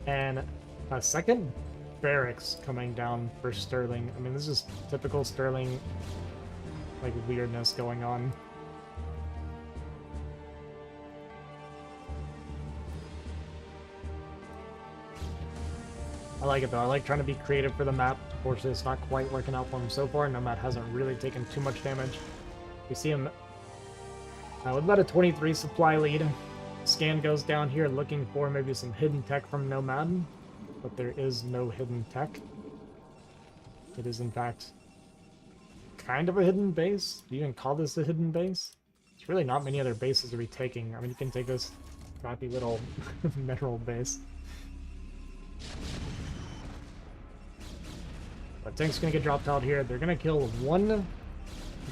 And a second barracks coming down for Sterling. I mean, this is typical Sterling, like, weirdness going on. I like it though. I like trying to be creative for the map. Unfortunately, it's not quite working out for him so far. Nomad hasn't really taken too much damage. We see him with about a 23 supply lead. Scan goes down here looking for maybe some hidden tech from Nomad, but there is no hidden tech. It is in fact kind of a hidden base. Do you even call this a hidden base? There's really not many other bases to be taking. I mean, you can take this crappy little mineral base. But tank's gonna get dropped out here. They're gonna kill 1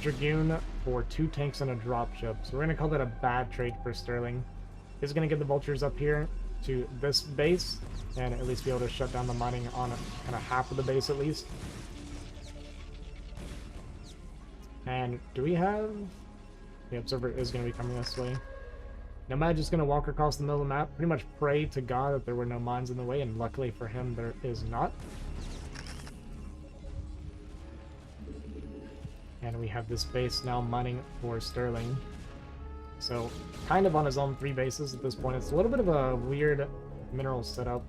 Dragoon for 2 tanks and a dropship. So we're gonna call that a bad trade for Sterling. He's gonna get the vultures up here to this base and at least be able to shut down the mining on kind of half of the base at least. And do we have... The observer is going to be coming this way. Nomad just going to walk across the middle of the map, pretty much pray to God that there were no mines in the way, and luckily for him there is not. And we have this base now mining for Sterling. So, kind of on his own 3 bases at this point. It's a little bit of a weird mineral setup.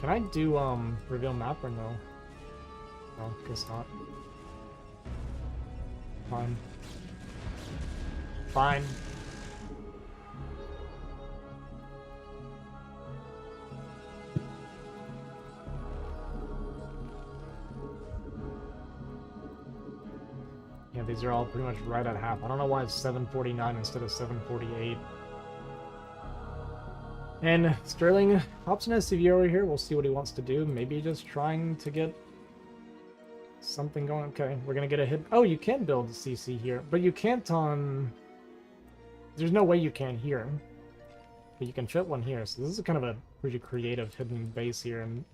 Can I do reveal map or no? No, guess not. Fine. Fine. Yeah, these are all pretty much right at half. I don't know why it's 749 instead of 748. And Sterling hops an SCV over here. We'll see what he wants to do. Maybe just trying to get something going. Okay, we're gonna get a hit. Oh, you can build a CC here, but you can't on... There's no way you can here. But you can fit one here. So this is kind of a pretty creative hidden base here. And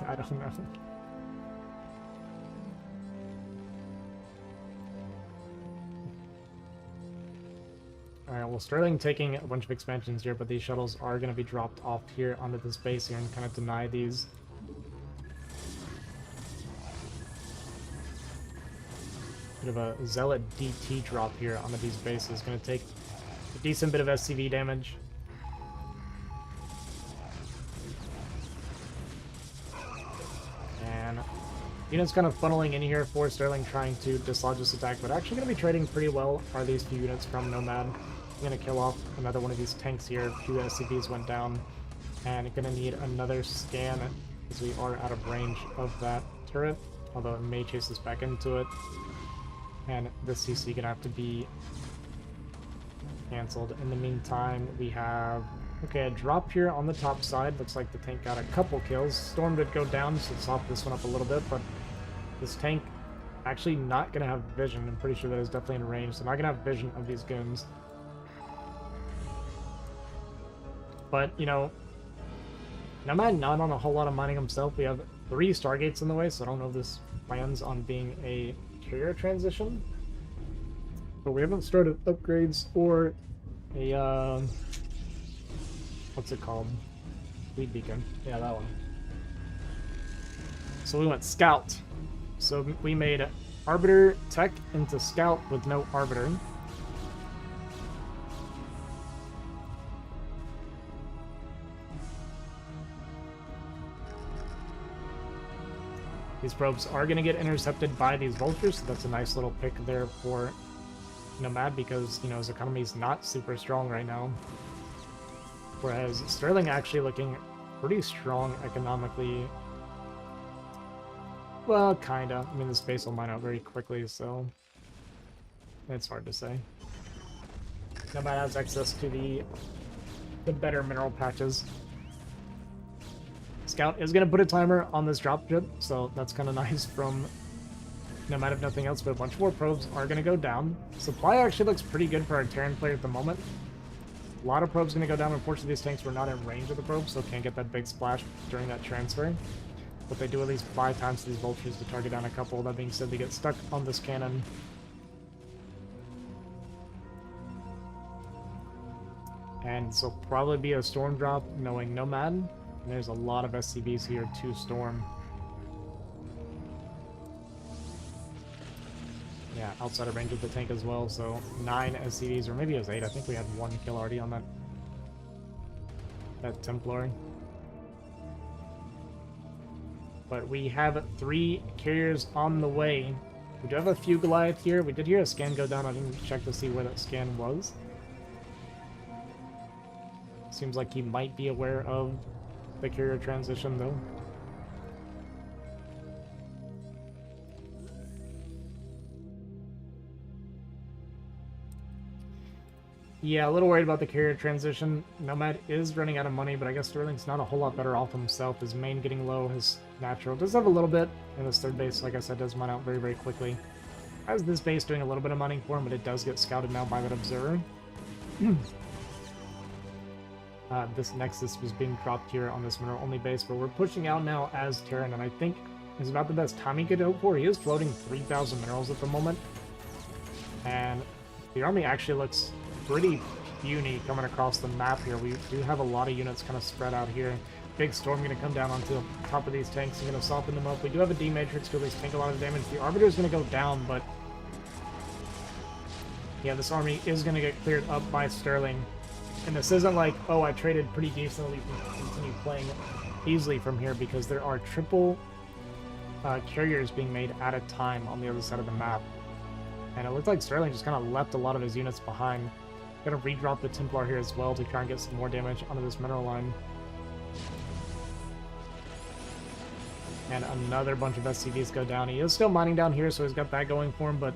I don't know. Alright, well, Sterling taking a bunch of expansions here, but these shuttles are going to be dropped off here onto this base here and kind of deny these. Bit of a Zealot DT drop here onto these bases. Going to take a decent bit of SCV damage. Units kind of funneling in here for Sterling trying to dislodge this attack, but actually going to be trading pretty well are these few units from Nomad. I'm going to kill off another one of these tanks here. A few SCVs went down, and going to need another scan as we are out of range of that turret, although it may chase us back into it. And this CC going to have to be cancelled. In the meantime, we have... Okay, a drop here on the top side. Looks like the tank got a couple kills. Storm did go down, so soften this one up a little bit, but this tank actually not going to have vision. I'm pretty sure that is definitely in range, so not going to have vision of these goons. But, you know, Nomad not on a whole lot of mining himself. We have 3 Stargates in the way, so I don't know if this plans on being a carrier transition. But we haven't started upgrades or a, what's it called? Lead beacon. Yeah, that one. So we went Scout. So we made Arbiter Tech into Scout with no Arbiter. These probes are going to get intercepted by these vultures, so that's a nice little pick there for Nomad because, you know, his economy is not super strong right now. Whereas Sterling actually looking pretty strong economically. Well, kinda. I mean, the space will mine out very quickly, so it's hard to say. Nomad has access to the better mineral patches. Scout is going to put a timer on this dropship, so that's kind of nice from Nomad if nothing else, but a bunch more probes are going to go down. Supply actually looks pretty good for our Terran player at the moment. A lot of probes going to go down. Unfortunately, these tanks were not in range of the probes, so can't get that big splash during that transfer. But they do at least 5 times to these vultures to target down a couple. That being said, they get stuck on this cannon. And so probably be a storm drop, knowing Nomad. And there's a lot of SCVs here to storm. Yeah, outside of range of the tank as well, so 9 SCVs, or maybe it was 8. I think we had 1 kill already on that Templar. But we have 3 carriers on the way. We do have a few Goliath here. We did hear a scan go down. I didn't check to see where that scan was. Seems like he might be aware of the carrier transition, though. Yeah, a little worried about the carrier transition. Nomad is running out of money, but I guess Sterling's not a whole lot better off himself. His main getting low, his natural does have a little bit, and this third base, like I said, does mine out very, very quickly. As this base doing a little bit of mining for him, but it does get scouted now by that observer. This Nexus was being dropped here on this mineral-only base, but we're pushing out now as Terran, and I think is about the best time he could hope for. He is floating 3,000 minerals at the moment, and the army actually looks pretty puny coming across the map here. We do have a lot of units kind of spread out here. Big storm going to come down onto the top of these tanks and going to soften them up. We do have a D-Matrix to at least take a lot of damage. The Arbiter is going to go down, but yeah, this army is going to get cleared up by Sterling. And this isn't like, oh, I traded pretty decently, we can continue playing easily from here, because there are triple carriers being made at a time on the other side of the map. And it looks like Sterling just kind of left a lot of his units behind. Gonna redrop the Templar here as well to try and get some more damage onto this mineral line. And another bunch of SCVs go down. He is still mining down here, so he's got that going for him, but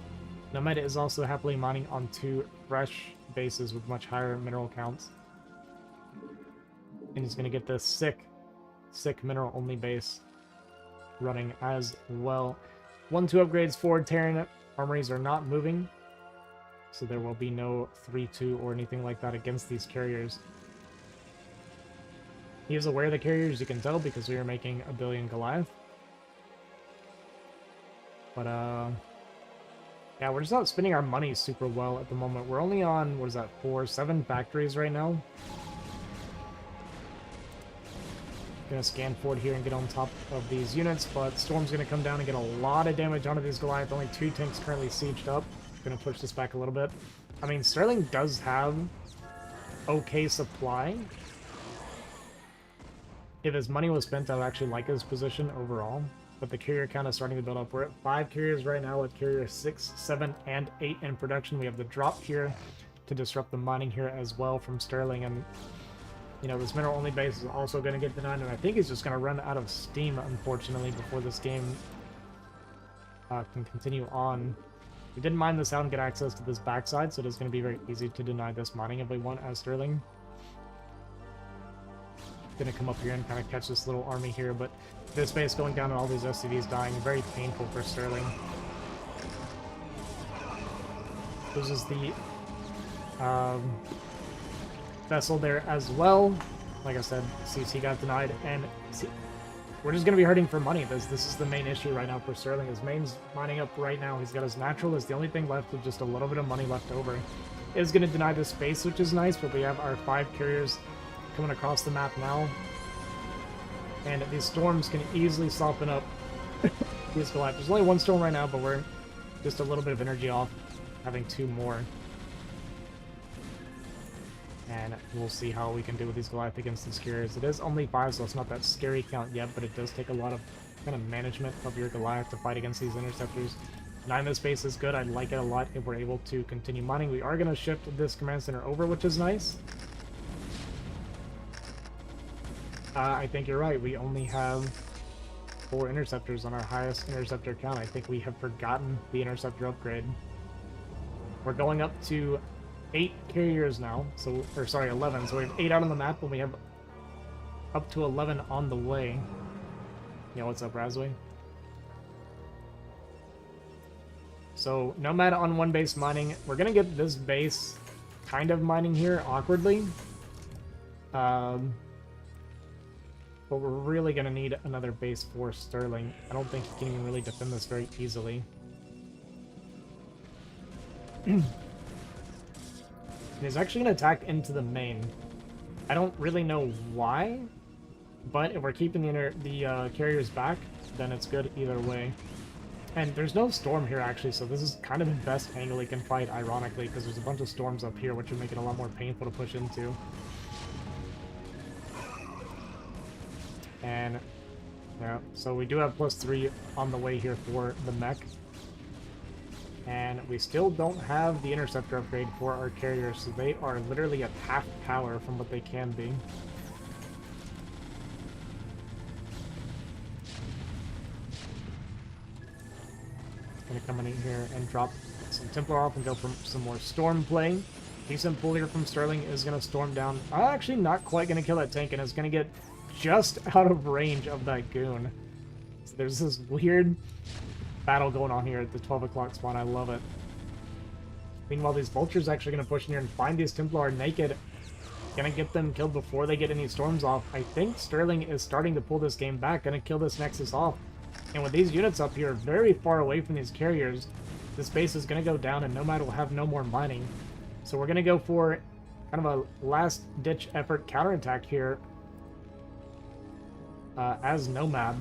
Nomad is also happily mining on 2 fresh bases with much higher mineral counts. And he's gonna get this sick mineral-only base running as well. 1-2 upgrades for Terran. Armories are not moving, so there will be no 3-2 or anything like that against these carriers. He is aware of the carriers, you can tell, because we are making a billion Goliath. But, yeah, we're just not spending our money super well at the moment. We're only on, what is that, 7 factories right now. Gonna scan forward here and get on top of these units, but Storm's gonna come down and get a lot of damage onto these Goliath. Only 2 tanks currently sieged up. Gonna push this back a little bit. I mean, Sterling does have okay supply. If his money was spent, I would actually like his position overall. But the carrier count is starting to build up. We're at 5 carriers right now, with carrier 6, 7, and 8 in production. We have the drop here to disrupt the mining here as well from Sterling. And, you know, this mineral-only base is also going to get denied. And I think he's just going to run out of steam, unfortunately, before this game can continue on. We did mine this out and get access to this backside, so it is going to be very easy to deny this mining if we want as Sterling. Going to come up here and kind of catch this little army here, but this base going down and all these SCVs dying, very painful for Sterling. This is the vessel there as well. Like I said, CC got denied, and we're just going to be hurting for money. This is the main issue right now for Sterling. His main's mining up right now. He's got his natural as the only thing left with just a little bit of money left over. Is going to deny this space, which is nice, but we have our 5 carriers coming across the map now. And these storms can easily soften up these Goliath. There's only 1 storm right now, but we're just a little bit of energy off having 2 more. And we'll see how we can do with these Goliath against these carriers. It is only 5, so it's not that scary count yet, but it does take a lot of kind of management of your Goliath to fight against these interceptors. 9 this base is good. I like it a lot if we're able to continue mining. We are going to shift this command center over, which is nice. I think you're right. We only have 4 interceptors on our highest interceptor count. I think we have forgotten the interceptor upgrade. We're going up to 8 carriers now, so, or sorry, 11. So we have 8 out on the map, and we have up to 11 on the way. Yeah, what's up, Razway? So Nomad on 1 base mining. We're gonna get this base kind of mining here awkwardly. But we're really going to need another base for Sterling. I don't think he can even really defend this very easily. He's actually going to attack into the main. I don't really know why, but if we're keeping the carriers back, then it's good either way. And there's no storm here, actually, so this is kind of the best angle he can fight, ironically, because there's a bunch of storms up here, which would make it a lot more painful to push into. And, yeah, so we do have +3 on the way here for the mech. And we still don't have the interceptor upgrade for our carriers, so they are literally at half power from what they can be. Gonna come in here and drop some Templar off and go for some more storm play. Decent pull here from Sterling is gonna storm down. Actually, not quite gonna kill that tank, and is gonna get just out of range of that goon. So there's this weird battle going on here at the 12 o'clock spawn. I love it. Meanwhile, these vultures actually gonna push in here and find these Templar naked. Gonna get them killed before they get any storms off. I think Sterling is starting to pull this game back. Gonna kill this Nexus off. And with these units up here very far away from these carriers, this base is going to go down and Nomad will have no more mining. So we're going to go for kind of a last-ditch effort counterattack here as Nomad.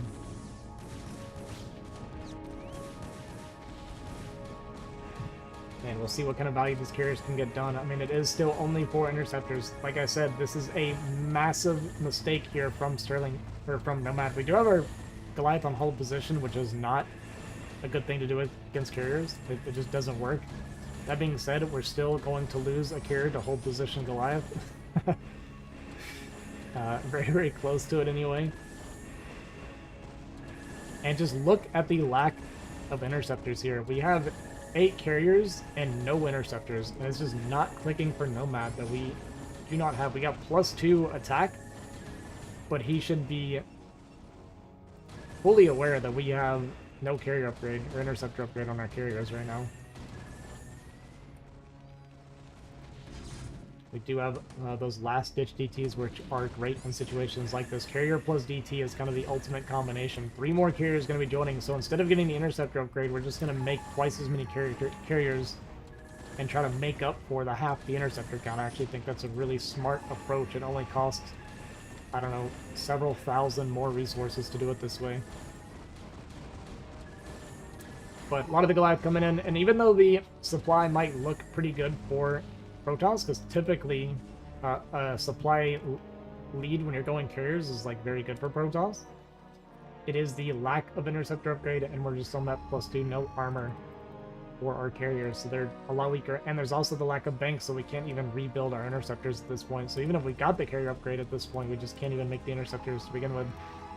And we'll see what kind of value these carriers can get done. I mean, it is still only 4 interceptors. Like I said, this is a massive mistake here from Sterling, or from Nomad. We do have our Goliath on hold position, which is not a good thing to do against carriers. It just doesn't work. That being said, we're still going to lose a carrier to hold position Goliath. Very, very close to it anyway. And just look at the lack of interceptors here. We have 8 carriers and no interceptors, and it's just not clicking for Nomad that we do not have. We got +2 attack, but he should be fully aware that we have no carrier upgrade or interceptor upgrade on our carriers right now. We do have those last-ditch DTs, which are great in situations like this. Carrier plus DT is kind of the ultimate combination. 3 more carriers going to be joining, so instead of getting the interceptor upgrade, we're just going to make twice as many carriers and try to make up for the half the interceptor count. I actually think that's a really smart approach. It only costs, I don't know, several thousand more resources to do it this way. But a lot of the Goliath coming in, and even though the supply might look pretty good for Protoss, because typically a supply lead when you're going carriers is like very good for Protoss, it is the lack of interceptor upgrade, and we're just on that +2 no armor for our carriers, so they're a lot weaker. And there's also the lack of banks, so we can't even rebuild our interceptors at this point. So even if we got the carrier upgrade at this point, we just can't even make the interceptors to begin with.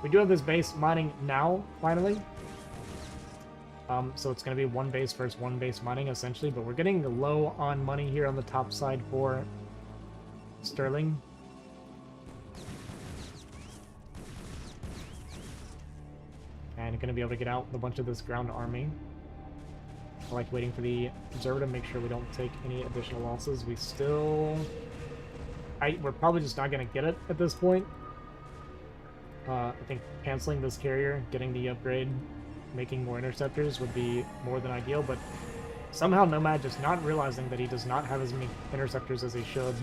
We do have this base mining now, finally. So it's going to be 1 base versus 1 base mining, essentially, but we're getting low on money here on the top side for Sterling. And going to be able to get out a bunch of this ground army. I like waiting for the observer to make sure we don't take any additional losses. We still... we're probably just not going to get it at this point. I think canceling this carrier, getting the upgrade, making more interceptors would be more than ideal, but somehow Nomad just not realizing that he does not have as many interceptors as he should.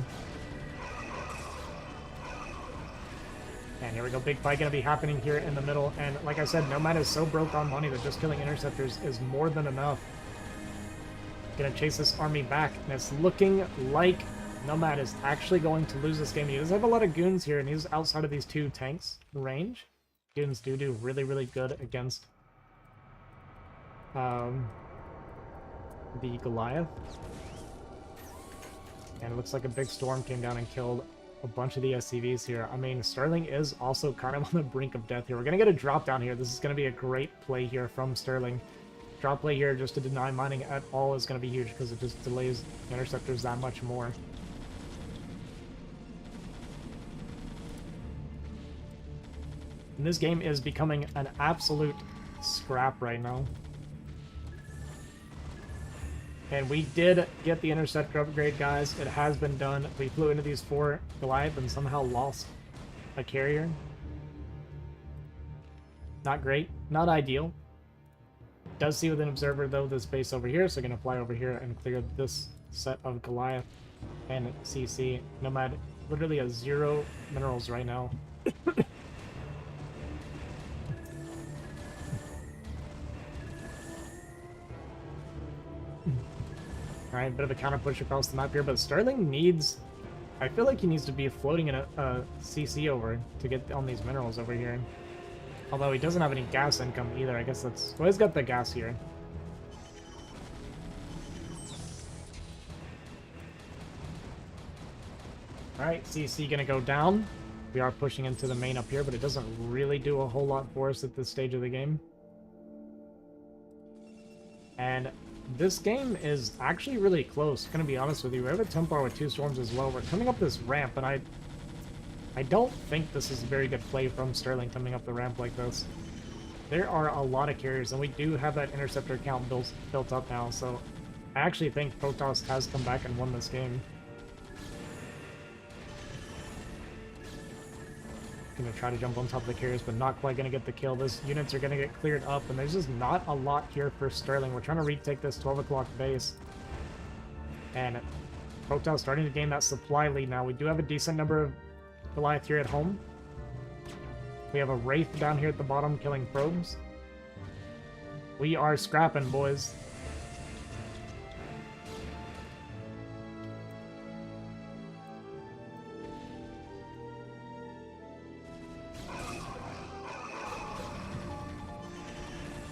And here we go, big fight gonna be happening here in the middle, and like I said, Nomad is so broke on money that just killing interceptors is more than enough. Gonna chase this army back, and it's looking like Nomad is actually going to lose this game. He does have a lot of goons here, and he's outside of these 2 tanks range. Goons do really, really good against the Goliath. And it looks like a big storm came down and killed a bunch of the SCVs here. I mean, Sterling is also kind of on the brink of death here. We're going to get a drop down here. This is going to be a great play here from Sterling. Drop play here just to deny mining at all is going to be huge because it just delays interceptors that much more. And this game is becoming an absolute scrap right now. And we did get the interceptor upgrade, guys. It has been done. We flew into these 4 Goliath and somehow lost a carrier. Not great. Not ideal. Does see with an observer, though, this base over here. So going to fly over here and clear this set of Goliath and CC. Nomad literally has 0 minerals right now. Alright, bit of a counter push across the map here, but Sterling needs... I feel like he needs to be floating in a CC over to get on these minerals over here. Although he doesn't have any gas income either, I guess that's... Well, he's got the gas here. Alright, CC gonna go down. We are pushing into the main up here, but it doesn't really do a whole lot for us at this stage of the game. And this game is actually really close, gonna be honest with you. We have a Templar with 2 storms as well. We're coming up this ramp, and I don't think this is a very good play from Sterling coming up the ramp like this. There are a lot of carriers, and we do have that interceptor count built up now, so I actually think Protoss has come back and won this game. Gonna try to jump on top of the carriers, but not quite gonna get the kill. Those units are gonna get cleared up, and there's just not a lot here for Sterling. We're trying to retake this 12 o'clock base. And Protoss starting to gain that supply lead now. We do have a decent number of Goliath here at home. We have a Wraith down here at the bottom killing probes. We are scrapping, boys.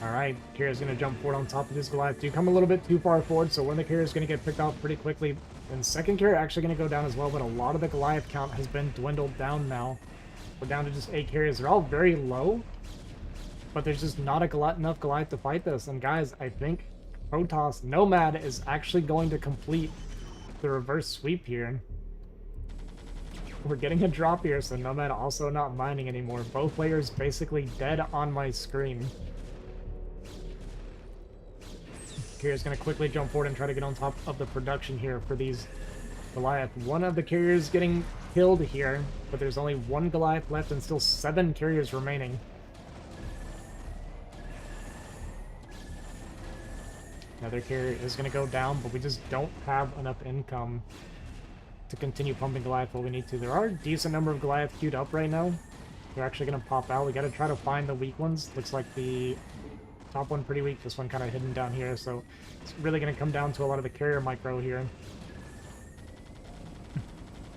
Alright, Kira's going to jump forward on top of this Goliath. Do come a little bit too far forward, so one of the Kira's going to get picked off pretty quickly. And second Kira actually going to go down as well, but a lot of the Goliath count has been dwindled down now. We're down to just 8 carriers. They're all very low, but there's just not enough Goliath to fight this. And guys, I think Protoss Nomad is actually going to complete the reverse sweep here. We're getting a drop here, so Nomad also not mining anymore. Both players basically dead on my screen. Kira's going to quickly jump forward and try to get on top of the production here for these Goliath. One of the carriers getting killed here, but there's only 1 Goliath left and still 7 carriers remaining. Another carrier is going to go down, but we just don't have enough income to continue pumping Goliath what we need to. There are a decent number of Goliath queued up right now. They're actually going to pop out. We got to try to find the weak ones. Looks like the top one pretty weak, this one kind of hidden down here, so it's really going to come down to a lot of the carrier micro here.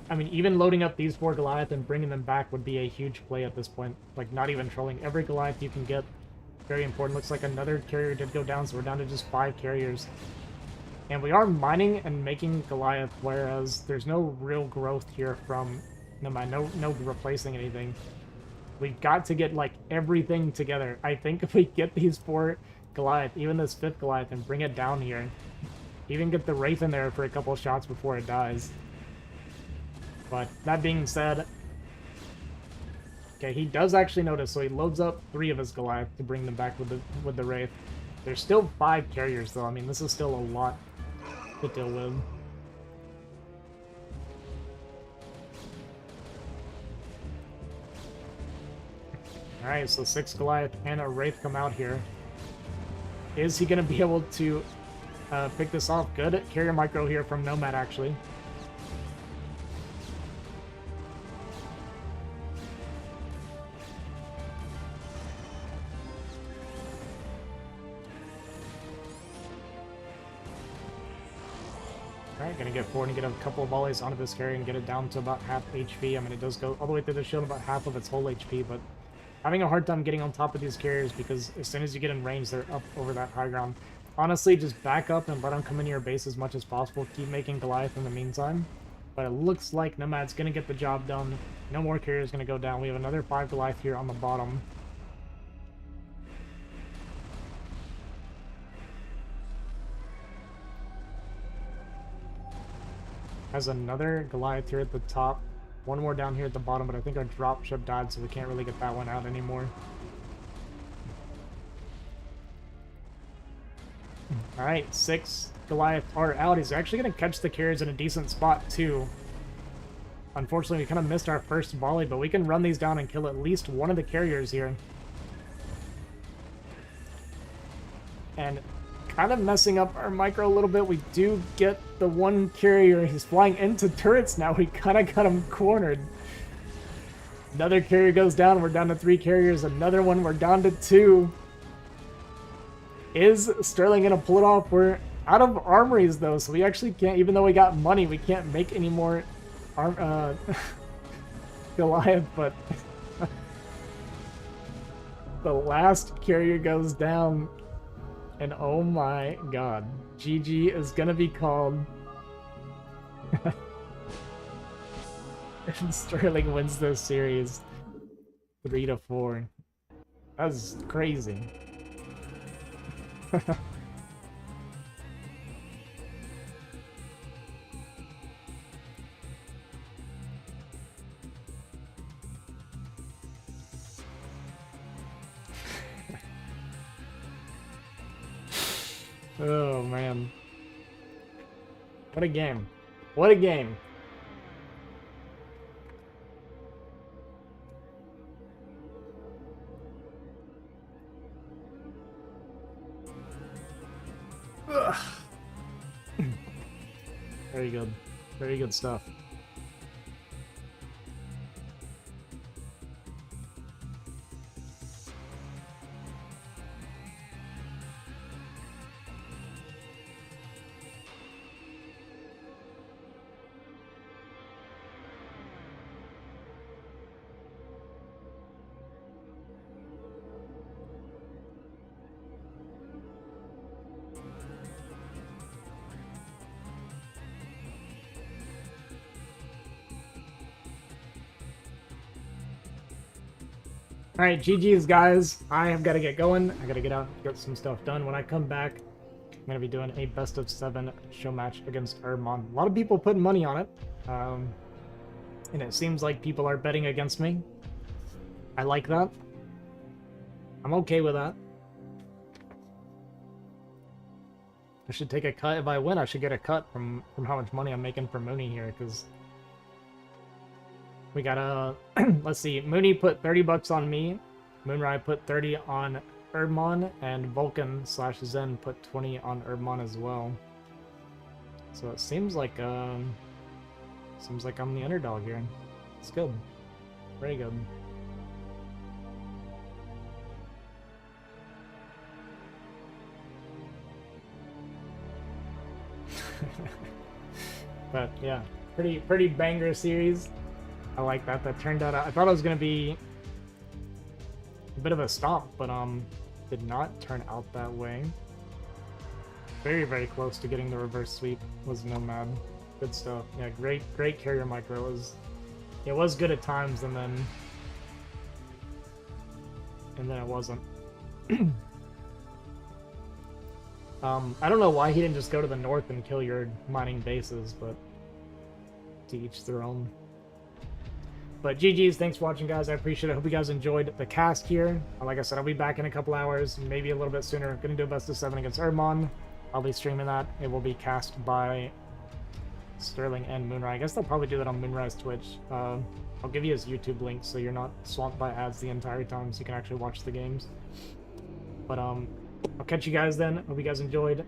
I mean, even loading up these 4 Goliath and bringing them back would be a huge play at this point. Like, not even trolling. Every Goliath you can get, very important. Looks like another carrier did go down, so we're down to just 5 carriers. And we are mining and making Goliath, whereas there's no real growth here from Nomad, no replacing anything. We've got to get, like, everything together. I think if we get these 4 Goliath, even this 5th Goliath, and bring it down here, even get the Wraith in there for a couple shots before it dies. But that being said, okay, he does actually notice, so he loads up 3 of his Goliath to bring them back with the Wraith. There's still 5 carriers, though. I mean, this is still a lot to deal with. Alright, so 6 Goliath and a Wraith come out here. Is he going to be able to pick this off? Good carrier micro here from Nomad, actually. Alright, gonna get forward and get a couple of volleys onto this carrier and get it down to about half HP. I mean, it does go all the way through the shield about half of its whole HP, but having a hard time getting on top of these carriers because as soon as you get in range, they're up over that high ground. Honestly, just back up and let them come into your base as much as possible. Keep making Goliath in the meantime. But it looks like Nomad's going to get the job done. No more carriers going to go down. We have another 5 Goliath here on the bottom. Has another Goliath here at the top. 1 more down here at the bottom, but I think our dropship died, so we can't really get that one out anymore. Alright, 6 Goliath are out. He's actually going to catch the carriers in a decent spot, too. Unfortunately, we kind of missed our first volley, but we can run these down and kill at least one of the carriers here. And kind of messing up our micro a little bit. We do get the 1 carrier. He's flying into turrets now. We kind of got him cornered. Another carrier goes down. We're down to 3 carriers. Another one. We're down to 2. Is Sterling going to pull it off? out of armories though, so we actually can't. Even though we got money, we can't make any more Goliath. But the last carrier goes down, and oh my god, GG is gonna be called. And Sterling wins this series 3-4. That's crazy. Oh man. What a game. What a game. Ugh. Very good. Very good stuff. Alright, GG's guys. I have got to get going. I got to get out and get some stuff done. When I come back, I'm going to be doing a best of 7 show match against Urban. A lot of people putting money on it. And it seems like people are betting against me. I like that. I'm okay with that. I should take a cut. If I win, I should get a cut from how much money I'm making for Mooney here, because we got a... let's see. Mooney put 30 bucks on me. Moonrai put 30 on Urban, and Vulcan/Zen put 20 on Urban as well. So it seems like I'm the underdog here. It's good. Very good. But yeah, pretty banger series. I like that. That turned out. I thought it was gonna be a bit of a stomp, but did not turn out that way. Very close to getting the reverse sweep was Nomad. Good stuff. Yeah, great carrier micro. It was good at times, and then it wasn't. I don't know why he didn't just go to the north and kill your mining bases, but to each their own. But GG's, thanks for watching, guys. I appreciate it. I hope you guys enjoyed the cast here. Like I said, I'll be back in a couple hours, maybe a little bit sooner. I'm gonna do a best of 7 against Urban. I'll be streaming that. It will be cast by Sterling and Moonrai. I guess they'll probably do that on Moonrai's Twitch. I'll give you his YouTube link so you're not swamped by ads the entire time, so you can actually watch the games. But I'll catch you guys then. Hope you guys enjoyed.